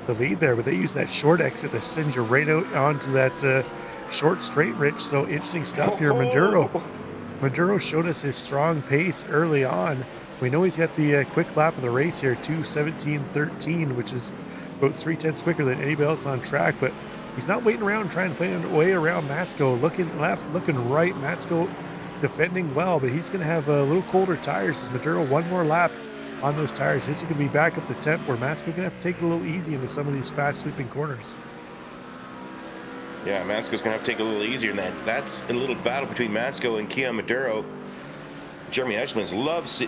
lead there. But they used that short exit that sends you right out onto that short straight, Rich. So interesting stuff here. Maduro showed us his strong pace early on. We know he's got the quick lap of the race here, 2:17.13, which is about 3/10 quicker than anybody else on track. But he's not waiting around trying to find a way around Matsko. Looking left, looking right. Matsko defending well, but he's going to have a little colder tires as Maduro one more lap on those tires. This is going to be back up the temp where Matsko going to have to take it a little easy into some of these fast sweeping corners. Yeah, Matsko's going to have to take it a little easier than that. That's a little battle between Matsko and Kia Maduro. Jeremy Eschman's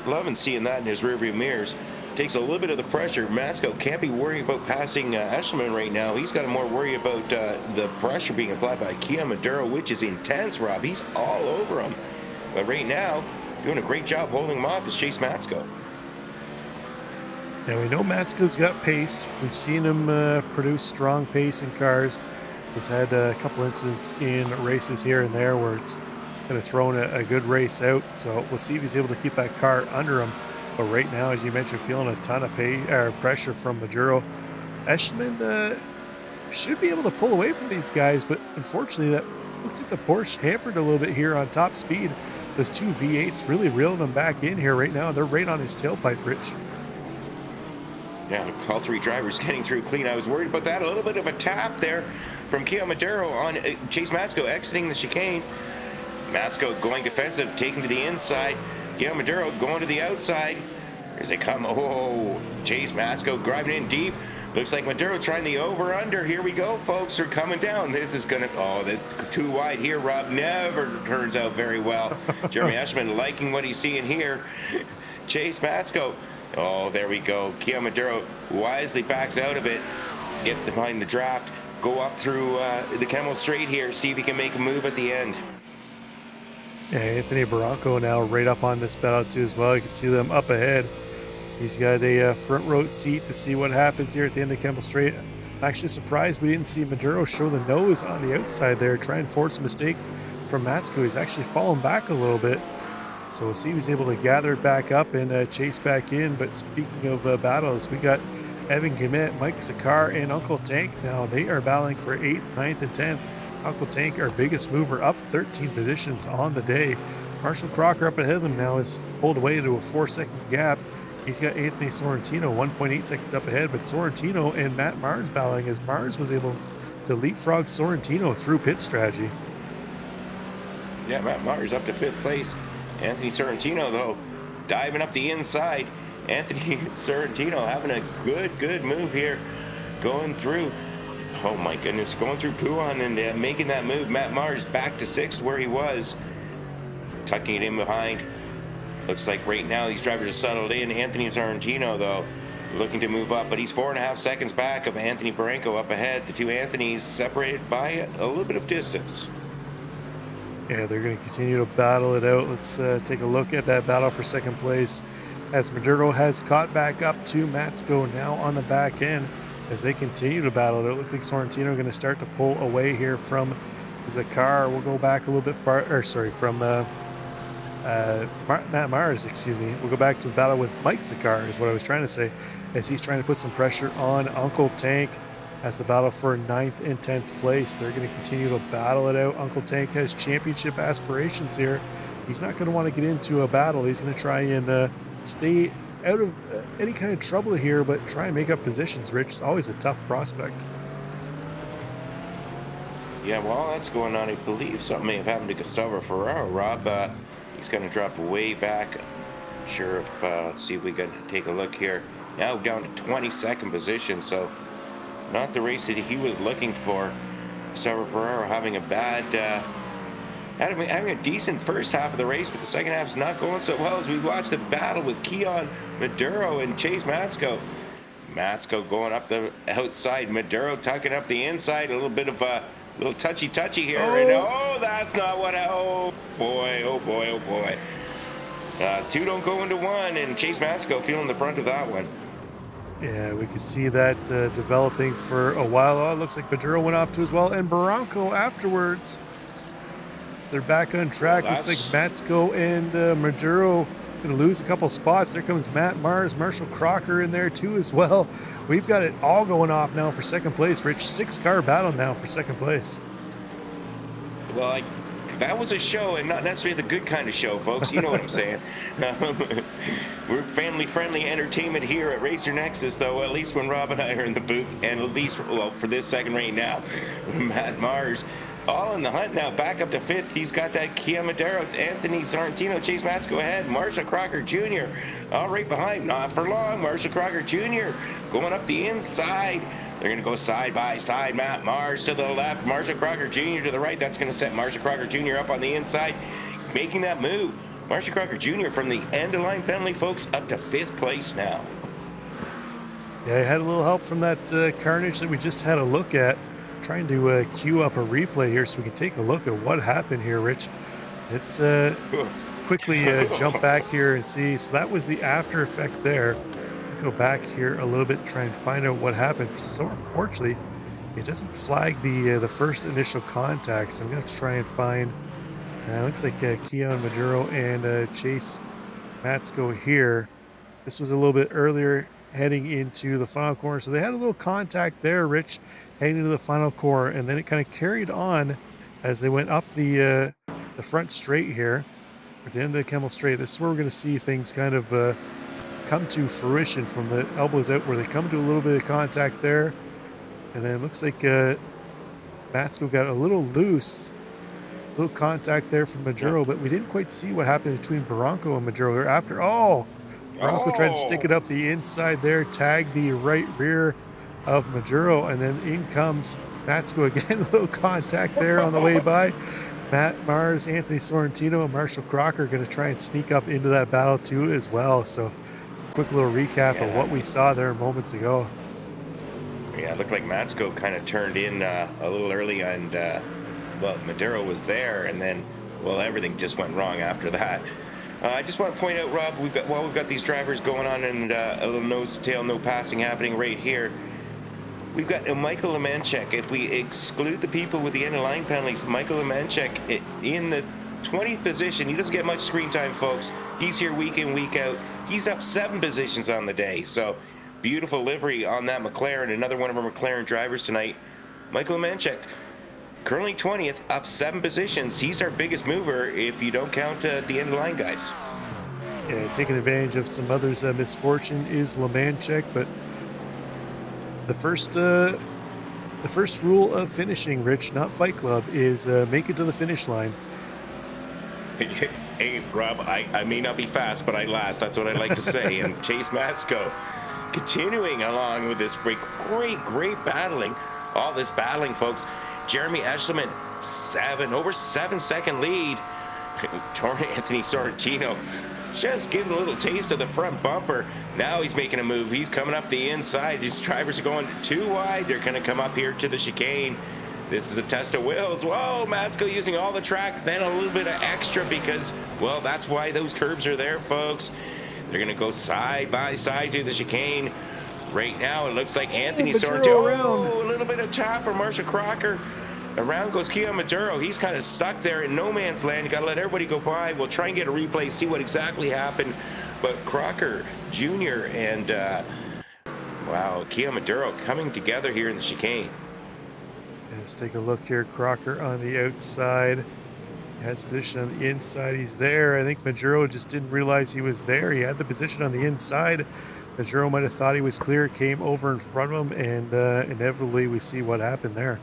loving seeing that in his rearview mirrors. Takes a little bit of the pressure. Matsko can't be worrying about passing Eschman right now. He's got to more worry about the pressure being applied by Kia Maduro, which is intense, Rob. He's all over him. But right now, doing a great job holding him off is Chase Matsko. Now we know Matsko's got pace. We've seen him produce strong pace in cars. He's had a couple incidents in races here and there where it's kind of thrown a good race out. So we'll see if he's able to keep that car under him. But right now, as you mentioned, feeling a ton of pressure from Maduro. Eschman should be able to pull away from these guys, but unfortunately, that looks like the Porsche hampered a little bit here on top speed. Those two V8s really reeling him back in here right now. They're right on his tailpipe, Rich. Yeah, all three drivers getting through clean. I was worried about that. A little bit of a tap there from Kia Maduro on Chase Matsko exiting the chicane. Matsko going defensive, taking to the inside. Kia Maduro going to the outside. As they come, oh, Chase Matsko driving in deep. Looks like Maduro trying the over-under. Here we go, folks. They're coming down. This is going to, the too wide here, Rob. Never turns out very well. Jeremy Eschman liking what he's seeing here. Chase Matsko. Oh, there we go. Kia Maduro wisely backs out of it. Get behind the draft. Go up through the Camel Straight here. See if he can make a move at the end. Yeah, Anthony Barranco now right up on this battle too as well. You can see them up ahead. He's got a front row seat to see what happens here at the end of Campbell Straight. I'm actually surprised we didn't see Maduro show the nose on the outside there, try and force a mistake from Matsko. He's actually fallen back a little bit. So we'll see if he's able to gather it back up and chase back in. But speaking of battles, we got Evan Gimet, Mike Zakar, and Uncle Tank now. They are battling for 8th, 9th, and 10th. Uncle Tank, our biggest mover, up 13 positions on the day. Marshall Crocker up ahead of them now is pulled away to a 4-second gap. He's got Anthony Sorrentino 1.8 seconds up ahead, but Sorrentino and Matt Mars battling as Mars was able to leapfrog Sorrentino through pit strategy. Yeah, Matt Mars up to 5th place. Anthony Sorrentino, though, diving up the inside. Anthony Sorrentino having a good move here, going through. Oh my goodness, going through Puan and making that move. Matt Mars back to 6th where he was, tucking it in behind. Looks like right now these drivers are settled in. Anthony Sorrentino, though, looking to move up, but he's 4.5 seconds back of Anthony Barranco up ahead. The two Anthonys separated by a little bit of distance. Yeah, they're going to continue to battle it out. Let's take a look at that battle for second place as Maduro has caught back up to Matsko now on the back end. As they continue to battle it, it looks like Sorrentino going to start to pull away here from Zakar. We'll go back a little bit from Matt Mars, excuse me. We'll go back to the battle with Mike Zakar is what I was trying to say, as he's trying to put some pressure on Uncle Tank. That's the battle for 9th and 10th place. They're going to continue to battle it out. Uncle Tank has championship aspirations here. He's not going to want to get into a battle. He's going to try and stay out of any kind of trouble here, but try and make up positions. Rich, it's always a tough prospect. Yeah, while that's going on, I believe something may have happened to Gustavo Ferraro. Rob, he's going to drop way back. Not sure if, let's see if we can take a look here. Now down to 22nd position, so not the race that he was looking for. Gustavo Ferraro having a bad, having a decent first half of the race, but the second half's not going so well as we watch the battle with Keon Maduro and Chase Matsko. Matsko going up the outside, Maduro tucking up the inside, a little bit of a little touchy here. Oh, that's not what, oh boy. Two don't go into one, and Chase Matsko feeling the brunt of that one. Yeah, we can see that developing for a while. Oh, it looks like Maduro went off too as well, and Barranco afterwards. folks. They're back on track. Well, Looks like Matsko and Maduro going to lose a couple spots. There comes Matt Mars, Marshall Crocker in there too as well. We've got it all going off now for second place. Rich, 6-car battle now for second place. Well, that was a show, and not necessarily the good kind of show, folks. You know what I'm saying. We're family-friendly entertainment here at Racer Nexus, though, at least when Rob and I are in the booth, and at least, well, for this second right now, Matt Mars, all in the hunt now, back up to 5th. He's got that Kia Madero, Anthony Sorrentino, Chase Matsko ahead, Marshall Crocker Jr. all right behind, not for long, Marshall Crocker Jr. going up the inside. They're going to go side by side. Matt Mars to the left, Marshall Crocker Jr. to the right. That's going to set Marshall Crocker Jr. up on the inside, making that move. Marshall Crocker Jr. from the end-of-line penalty, folks, up to 5th place now. Yeah, I had a little help from that carnage that we just had a look at. Trying to queue up a replay here so we can take a look at what happened here, Rich. Let's quickly jump back here and see. So that was the after effect there. Go back here a little bit, try and find out what happened. So unfortunately, it doesn't flag the first initial contact. So I'm going to try and find. Looks like Keon Maduro and Chase Matsko here. This was a little bit earlier, heading into the final corner. So they had a little contact there, Rich, heading into the final corner, and then it kind of carried on as they went up the front straight here, at the end of the Kemmel Straight. This is where we're going to see things kind of come to fruition from the elbows out, where they come to a little bit of contact there, and then it looks like Matsko got a little loose, a little contact there from Maduro, but we didn't quite see what happened between Barranco and Maduro after. Barranco tried to stick it up the inside there, tagged the right rear of Maduro, and then in comes Matsko again. A little contact there on the way by. Matt Mars, Anthony Sorrentino, and Marshall Crocker are going to try and sneak up into that battle too as well. So quick little recap of what we saw there moments ago. Yeah, it looked like Matsko kind of turned in a little early, and well, Maduro was there, and then, well, everything just went wrong after that. I just want to point out, Rob, we've got these drivers going on, and a little nose to tail, no passing happening right here. We've got Michael Lemanchek. If we exclude the people with the end of line penalties, Michael Lemanchek in the 20th position. He doesn't get much screen time, folks. He's here week in, week out. He's up 7 positions on the day. So beautiful livery on that McLaren. Another one of our McLaren drivers tonight, Michael Lemanchek. Currently 20th, up 7 positions. He's our biggest mover if you don't count the end of the line guys. Yeah, taking advantage of some others' misfortune is Lemanchek, but the first rule of finishing, Rich, not Fight Club, is make it to the finish line. Hey, Rob, I may not be fast, but I last. That's what I like to say. And Chase Matsko continuing along with this great battling. All this battling, folks. Jeremy Eschleman, over 7-second lead. Anthony Sorrentino just giving a little taste of the front bumper. Now he's making a move. He's coming up the inside. These drivers are going too wide. They're going to come up here to the chicane. This is a test of wills. Whoa, Matsko using all the track, then a little bit of extra because, well, that's why those curbs are there, folks. They're going to go side by side through the chicane. Right now, it looks like Anthony Sorrentino. A little bit of tap for Marshall Crocker. Around goes Keon Maduro. He's kind of stuck there in no man's land. You got to let everybody go by. We'll try and get a replay, see what exactly happened. But Crocker Jr. and, wow, Keon Maduro coming together here in the chicane. Let's take a look here. Crocker on the outside. Has position on the inside. He's there. I think Maduro just didn't realize he was there. He had the position on the inside. Maduro might have thought he was clear, came over in front of him, and inevitably we see what happened there.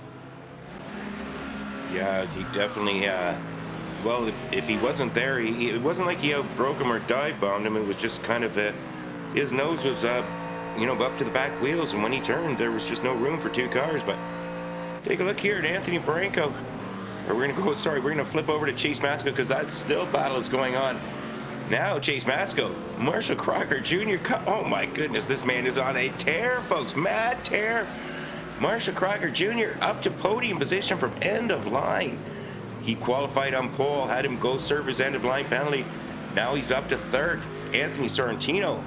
Yeah, he definitely, well, if he wasn't there, it wasn't like he outbroke him or dive bombed him. It was just kind of his nose was, up to the back wheels, and when he turned, there was just no room for 2 cars. But take a look here at Anthony Barranco. Or we're going to flip over to Chase Matsko because that still battle is going on. Now Chase Matsko, Marshall Crocker Jr. Oh my goodness, this man is on a tear, folks. Mad tear. Marshall Crocker Jr. up to podium position from end of line. He qualified on pole, had him go serve his end of line penalty. Now he's up to 3rd. Anthony Sorrentino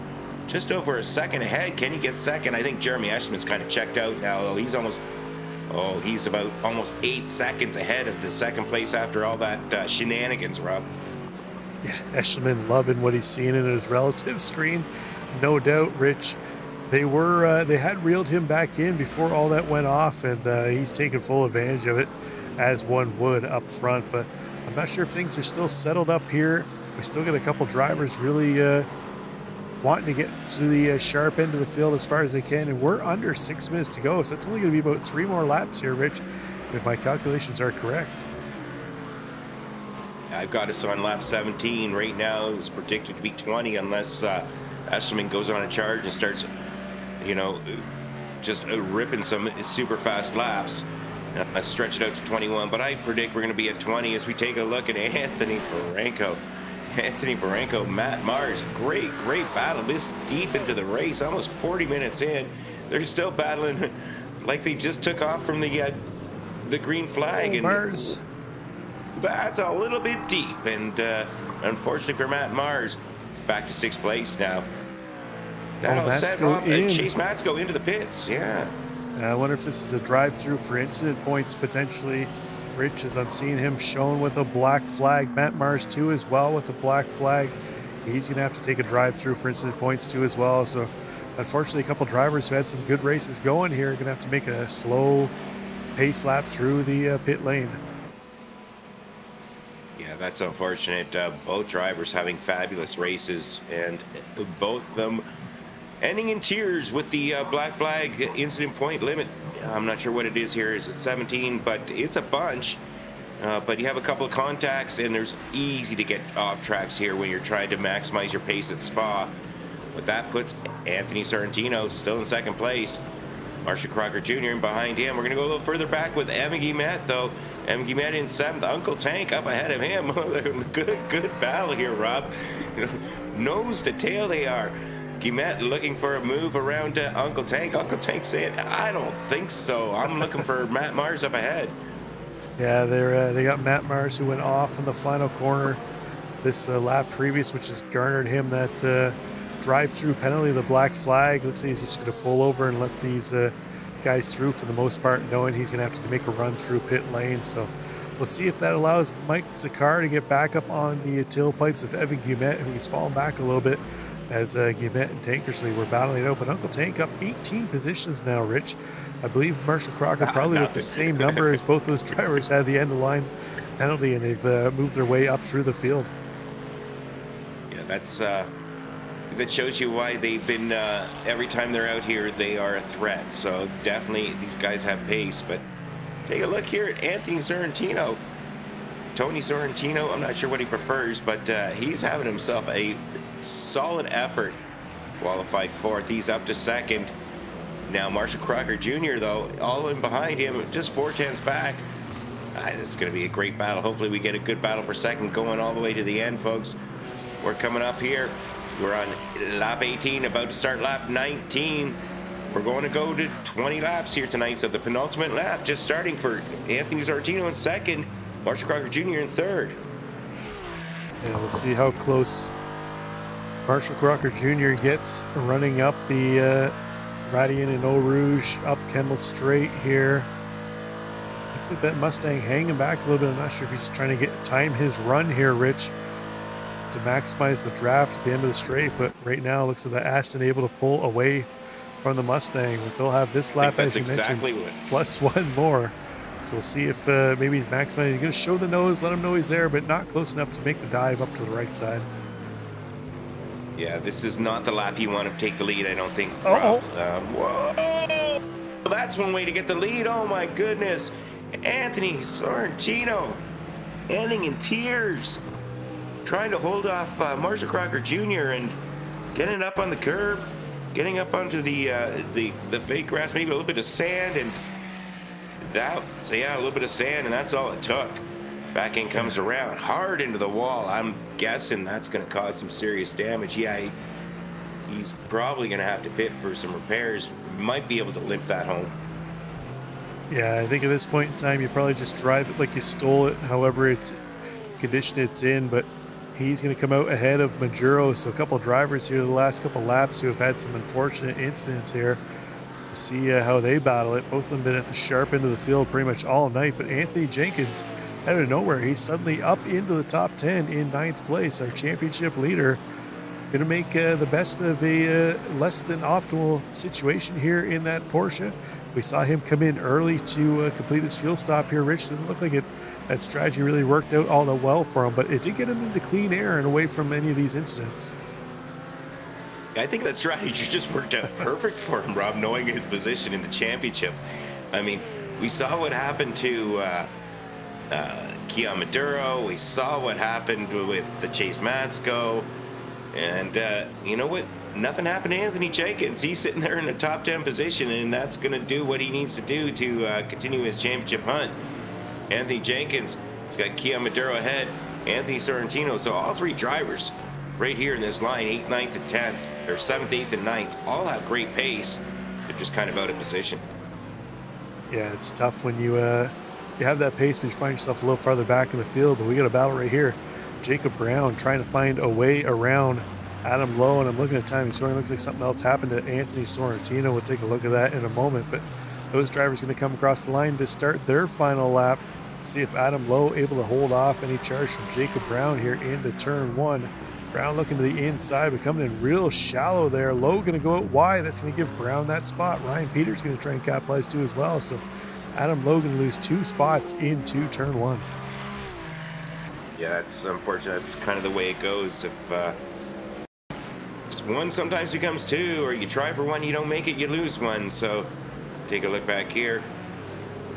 just over a second ahead. Can he get 2nd? I think Jeremy Eschleman's kind of checked out now, though. He's almost Oh, he's about almost 8 seconds ahead of the second place after all that shenanigans, Rob. Yeah, Eshelman loving what he's seeing in his relative screen. No doubt, Rich. They had reeled him back in before all that went off, and he's taken full advantage of it, as one would up front. But I'm not sure if things are still settled up here. We still got a couple drivers really wanting to get to the sharp end of the field as far as they can, and we're under 6 minutes to go, so it's only going to be about 3 more laps here, Rich, if my calculations are correct. I've got us on lap 17 right now. It's predicted to be 20 unless Eshelman goes on a charge and starts, just ripping some super fast laps. I stretch it out to 21, but I predict we're going to be at 20 as we take a look at Anthony Barranco, Matt Mars. Great battle this deep into the race, almost 40 minutes in. They're still battling like they just took off from the green flag. And Mars. That's a little bit deep, and unfortunately for Matt Mars, back to 6th place now. That'll set off Chase Matsko into the pits. Yeah. I wonder if this is a drive-through for incident points potentially, Rich, as I'm seeing him shown with a black flag. Matt Mars too as well with a black flag. He's going to have to take a drive-through for incident points too as well. So unfortunately, a couple drivers who had some good races going here are going to have to make a slow pace lap through the pit lane. Yeah, that's unfortunate. Both drivers having fabulous races, and both of them ending in tears with the black flag incident point limit. I'm not sure what it is here. Is it 17? But it's a bunch. But you have a couple of contacts, and there's easy to get off tracks here when you're trying to maximize your pace at Spa. But that puts Anthony Sorrentino still in 2nd place. Marshall Crocker Jr. in behind him. We're going to go a little further back with Evan Guillemette, though. Evan Guillemette in 7th. Uncle Tank up ahead of him. Good battle here, Rob. Nose to tail they are. Guillemette looking for a move around Uncle Tank. Uncle Tank saying, I don't think so. I'm looking for Matt Mars up ahead. Yeah, they got Matt Mars, who went off in the final corner this lap previous, which has garnered him that drive-through penalty, the black flag. Looks like he's just going to pull over and let these guys through for the most part, knowing he's going to have to make a run through pit lane. So we'll see if that allows Mike Zakar to get back up on the tailpipes of Evan Guillemette, who's fallen back a little bit as Guillemette and Tankersley were battling it out. But Uncle Tank up 18 positions now, Rich. I believe Marshall Crocker probably with the same number as both those drivers had the end-of-line penalty, and they've moved their way up through the field. Yeah, that shows you why they've been, every time they're out here, they are a threat. So definitely these guys have pace. But take a look here at Anthony Sorrentino. Tony Sorrentino, I'm not sure what he prefers, but he's having himself a solid effort. Qualified 4th. He's up to 2nd. Now Marshall Crocker Jr., though, all in behind him, just 4/10 back. This is going to be a great battle. Hopefully we get a good battle for 2nd going all the way to the end, folks. We're coming up here. We're on lap 18, about to start lap 19. We're going to go to 20 laps here tonight. So the penultimate lap just starting for Anthony Sorrentino in 2nd, Marshall Crocker Jr. in 3rd. And we'll see how close Marshall Crocker Jr. gets running up the Radian and Eau Rouge up Kendall Straight here. Looks like that Mustang hanging back a little bit. I'm not sure if he's just trying to time his run here, Rich, to maximize the draft at the end of the straight. But right now, it looks like the Aston able to pull away from the Mustang. But they'll have this lap, as you mentioned, plus 1 more. So we'll see if maybe he's maximizing. He's going to show the nose, let him know he's there, but not close enough to make the dive up to the right side. Yeah, this is not the lap you want to take the lead, I don't think. Uh-oh. Whoa! Well, that's one way to get the lead. Oh, my goodness. Anthony Sorrentino ending in tears, trying to hold off Marshall Crocker Jr. and getting up on the curb, getting up onto the fake grass, maybe a little bit of sand, and a little bit of sand, and that's all it took. Back end comes around hard into the wall. I'm guessing that's going to cause some serious damage. Yeah, he's probably going to have to pit for some repairs. Might be able to limp that home. Yeah, I think at this point in time, you probably just drive it like you stole it, however it's condition it's in. But he's going to come out ahead of Majuro. So a couple of drivers here the last couple of laps who have had some unfortunate incidents here. We'll see how they battle it. Both of them been at the sharp end of the field pretty much all night, but Anthony Jenkins, out of nowhere, he's suddenly up into the top 10 in 9th place, our championship leader. Going to make the best of a less than optimal situation here in that Porsche. We saw him come in early to complete his fuel stop here. Rich, doesn't look like that strategy really worked out all that well for him, but it did get him into clean air and away from any of these incidents. I think that strategy just worked out perfect for him, Rob, knowing his position in the championship. I mean, we saw what happened to Kian Maduro. We saw what happened with the Chase Matsko. And you know what? Nothing happened to Anthony Jenkins. He's sitting there in the top 10 position, and that's going to do what he needs to do to continue his championship hunt. Anthony Jenkins has got Kian Maduro ahead, Anthony Sorrentino. So all three drivers right here in this line, 8th, 9th, and 10th, or 7th, 8th, and 9th, all have great pace. They're just kind of out of position. Yeah, it's tough when you have that pace, but you find yourself a little farther back in the field. But we got a battle right here. Jacob Brown trying to find a way around Adam Lowe, and I'm looking at time. It sort of looks like something else happened to Anthony Sorrentino. We'll take a look at that in a moment. But those drivers going to come across the line to start their final lap. See if Adam Lowe able to hold off any charge from Jacob Brown here into turn 1. Brown looking to the inside, but coming in real shallow there. Lowe going to go out wide. That's going to give Brown that spot. Ryan Peters going to try and capitalize too as well. So Adam Lowe going to lose 2 spots into turn 1. Yeah, it's unfortunate. That's kind of the way it goes. If one sometimes becomes 2, or you try for 1, you don't make it, you lose 1. So take a look back here.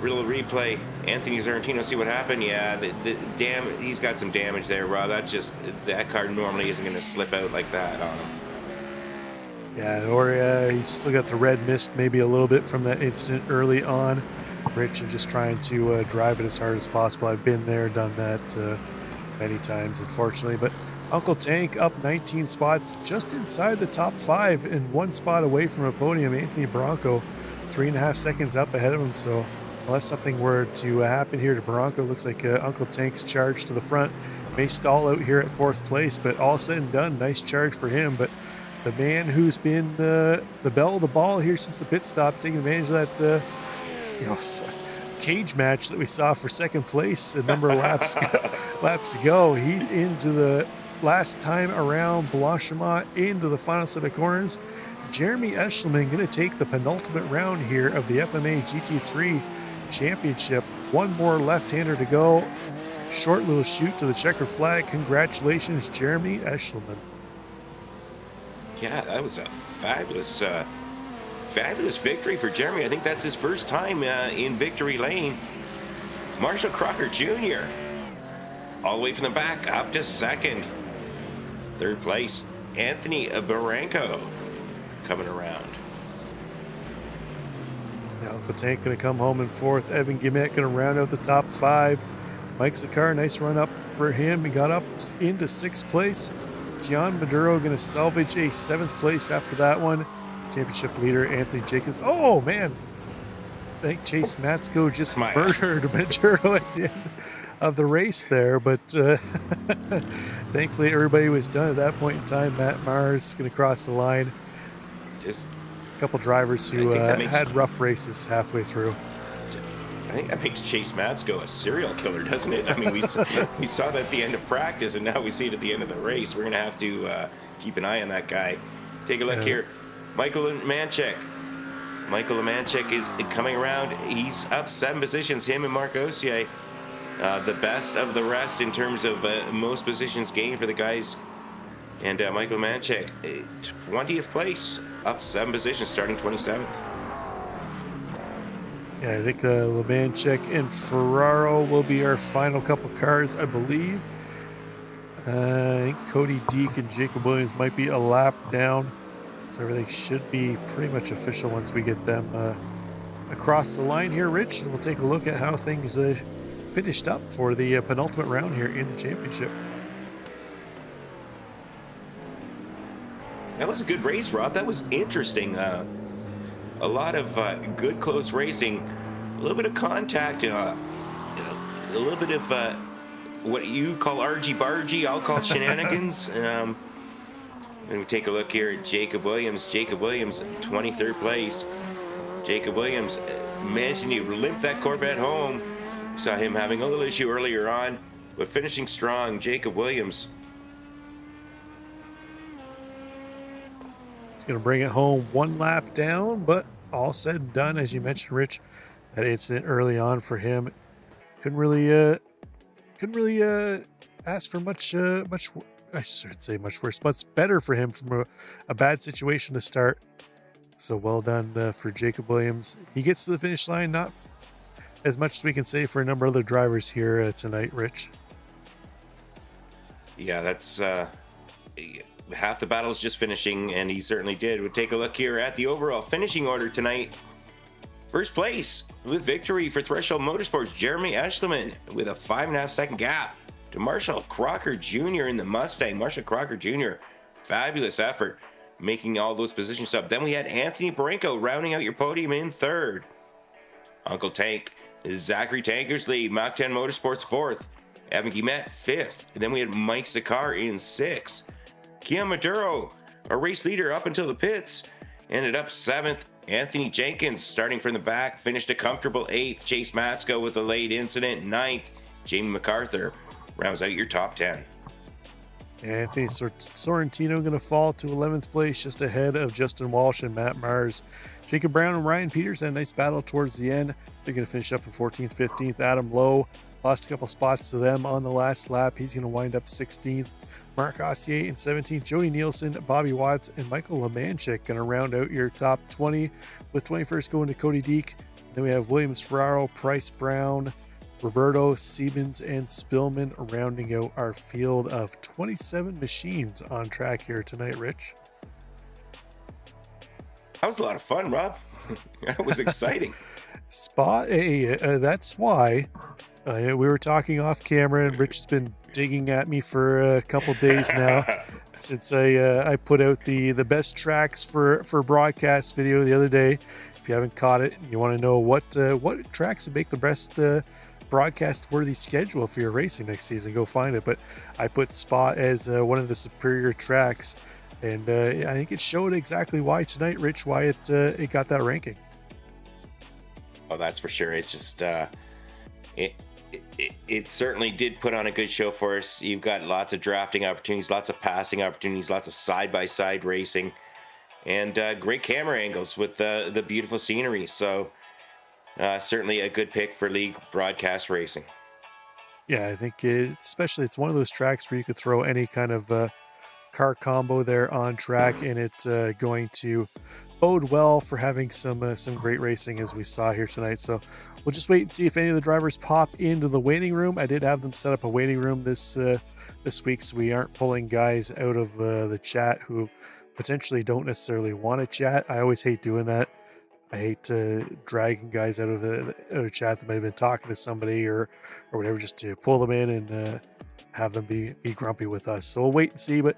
Real replay. Anthony Sorrentino, see what happened? Yeah, he's got some damage there, Rob. That car normally isn't going to slip out like that on him. Yeah, or he's still got the red mist maybe a little bit from that incident early on. Rich and just trying to drive it as hard as possible. I've been there, done that many times, unfortunately. But Uncle Tank up 19 spots, just inside the top 5 and 1 spot away from a podium. Anthony Bronco, 3.5 seconds up ahead of him. So unless something were to happen here to Bronco, looks like Uncle Tank's charge to the front may stall out here at 4th place. But all said and done, nice charge for him. But the man who's been the belle of the ball here since the pit stop, taking advantage of that cage match that we saw for 2nd place a number of laps ago. He's into the last time around Blanchimont, into the final set of corners. Jeremy Eschleman going to take the penultimate round here of the FMA GT3 Championship. One more left-hander to go. Short little shoot to the checker flag. Congratulations, Jeremy Eschleman. Yeah, that was a fabulous victory for Jeremy. I think that's his first time in victory lane. Marshall Crocker Jr. all the way from the back up to 2nd. 3rd place, Anthony Barranco coming around. Now Uncle Tank going to come home in 4th. Evan Guimet going to round out the top 5. Mike Zakar, nice run up for him. He got up into 6th place. Kian Maduro going to salvage a 7th place after that one. Championship leader Anthony Jenkins. Oh man, I think Chase Matsko just murdered Maduro at the end of the race there, but thankfully everybody was done at that point in time. Matt Mars going to cross the line. Just a couple drivers who had rough races halfway through. I think that makes Chase Matsko a serial killer, doesn't it? I mean, we saw that at the end of practice, and now we see it at the end of the race. We're going to have to keep an eye on that guy. Take a look here. Michael Lemanchek. Michael Lemanchek is coming around. He's up 7 positions, him and Marc Ossier. The best of the rest in terms of most positions gained for the guys. And Michael Lemanchek, 20th place, up 7 positions, starting 27th. Yeah, I think Lemanchek and Ferraro will be our final couple cars, I believe. I think Cody Deek and Jacob Williams might be a lap down. So everything should be pretty much official once we get them across the line here, Rich. And we'll take a look at how things finished up for the penultimate round here in the championship. That was a good race, Rob. That was interesting. A lot of good close racing, a little bit of contact, a little bit of what you call argy-bargy, I'll call shenanigans. And we take a look here at Jacob Williams. Jacob Williams, 23rd place. Jacob Williams managing to limp that Corvette home. We saw him having a little issue earlier on, but finishing strong. Jacob Williams. He's going to bring it home one lap down, but all said and done, as you mentioned, Rich, that incident early on for him couldn't really ask for much. I should say much worse, but it's better for him from a bad situation to start. So well done for Jacob Williams. He gets to the finish line, not as much as we can say for a number of other drivers here tonight, Rich. Yeah, that's half the battle is just finishing, and he certainly did. We'll take a look here at the overall finishing order tonight. First place with victory for Threshold Motorsports, Jeremy Eschleman with a 5.5 second gap to Marshall Crocker Jr. in the Mustang. Marshall Crocker Jr., fabulous effort, making all those positions up. Then we had Anthony Barenko rounding out your podium in third. Uncle Tank, Zachary Tankersley, Mach 10 Motorsports fourth. Evan Guimet fifth. And then we had Mike Sakar in sixth. Kian Maduro, a race leader up until the pits, ended up seventh. Anthony Jenkins, starting from the back, finished a comfortable eighth. Chase Matsko with a late incident, ninth. Jamie MacArthur rounds out your top 10. Anthony Sorrentino going to fall to 11th place, just ahead of Justin Walsh and Matt Mars. Jacob Brown and Ryan Peters had a nice battle towards the end. They're going to finish up in 14th, 15th. Adam Lowe lost a couple spots to them on the last lap. He's going to wind up 16th. Mark Ossier in 17th. Jody Nielsen, Bobby Watts, and Michael Lemanchik going to round out your top 20, with 21st going to Cody Deek. Then we have Williams Ferraro, Price Brown, Roberto, Siemens, and Spillman rounding out our field of 27 machines on track here tonight, Rich. That was a lot of fun, Rob. That was exciting. That's why we were talking off camera, and Rich has been digging at me for a couple days now since I put out the best tracks for broadcast video the other day. If you haven't caught it, you want to know what tracks would make the best broadcast worthy schedule for your racing next season, go find it. But I put Spa as one of the superior tracks, and I think it showed exactly why tonight, Rich, why it got that ranking. Oh, that's for sure. It's just it certainly did put on a good show for us. You've got lots of drafting opportunities, lots of passing opportunities, lots of side-by-side racing, and great camera angles with the beautiful scenery. So certainly a good pick for league broadcast racing. Yeah, I think it's one of those tracks where you could throw any kind of car combo there on track, and it's going to bode well for having some great racing as we saw here tonight. So we'll just wait and see if any of the drivers pop into the waiting room. I did have them set up a waiting room this week, so we aren't pulling guys out of the chat who potentially don't necessarily want to chat. I always hate doing that. I hate dragging guys out of chat that might have been talking to somebody or whatever, just to pull them in and have them be grumpy with us. So we'll wait and see. But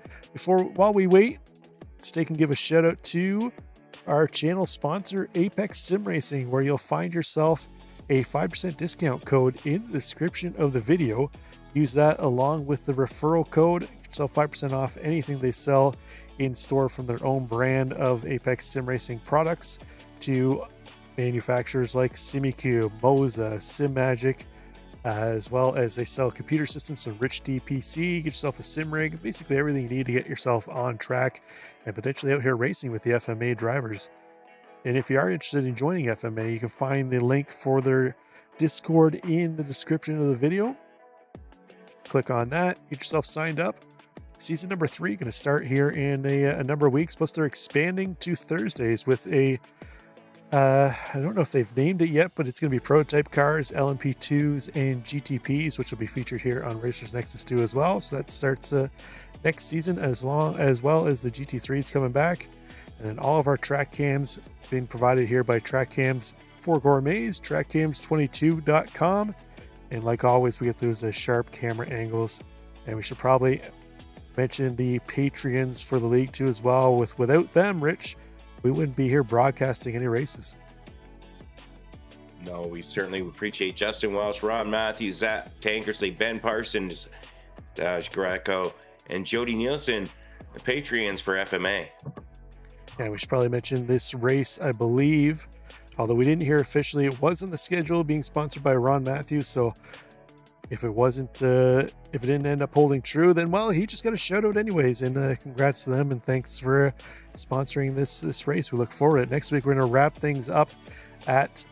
while we wait, let's take and give a shout out to our channel sponsor, Apex Sim Racing, where you'll find yourself a 5% discount code in the description of the video. Use that along with the referral code. Get yourself 5% off anything they sell in store, from their own brand of Apex Sim Racing products to manufacturers like SimiCube, Moza, SimMagic, as well as they sell computer systems from Rich DPC. Get yourself a sim rig, basically everything you need to get yourself on track and potentially out here racing with the FMA drivers. And if you are interested in joining FMA, you can find the link for their Discord in the description of the video. Click on that, get yourself signed up. Season number 3 going to start here in a number of weeks. Plus, they're expanding to Thursdays with a I don't know if they've named it yet, but it's going to be prototype cars, LMP2s, and GTPs, which will be featured here on Racers Nexus 2 as well. So that starts next season, as well as the GT3s coming back. And then all of our track cams being provided here by Track Cams for Gourmets, trackcams22.com. And like always, we get those sharp camera angles. And we should probably mention the Patreons for the league too as well. Without them, Rich, we wouldn't be here broadcasting any races. No, we certainly appreciate Justin Welsh, Ron Matthews, Zach Tankersley, Ben Parsons, Daj Greco, and Jody Nielsen, the Patreons for FMA. Yeah, we should probably mention this race, I believe, Although we didn't hear officially, it was on the schedule, being sponsored by Ron Matthews. So if it wasn't, if it didn't end up holding true, then well, he just got a shout out anyways. And congrats to them, and thanks for sponsoring this race. We look forward to it. Next week we're going to wrap things up at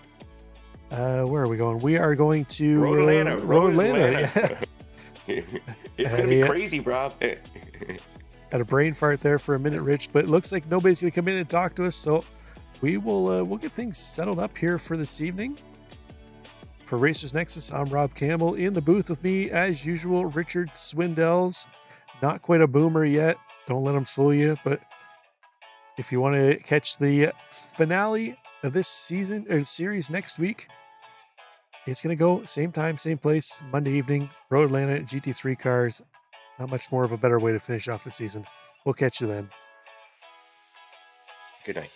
where are we going? We are going to Road Atlanta. Yeah. It's going to be crazy, Rob. Had a brain fart there for a minute, Rich, but it looks like nobody's going to come in and talk to us. So we will we'll get things settled up here for this evening. For Racers Nexus, I'm Rob Campbell. In the booth with me, as usual, Richard Swindells. Not quite a boomer yet. Don't let him fool you. But if you want to catch the finale of this season or series next week, it's going to go same time, same place, Monday evening, Road Atlanta GT3 cars. Not much more of a better way to finish off the season. We'll catch you then. Good night.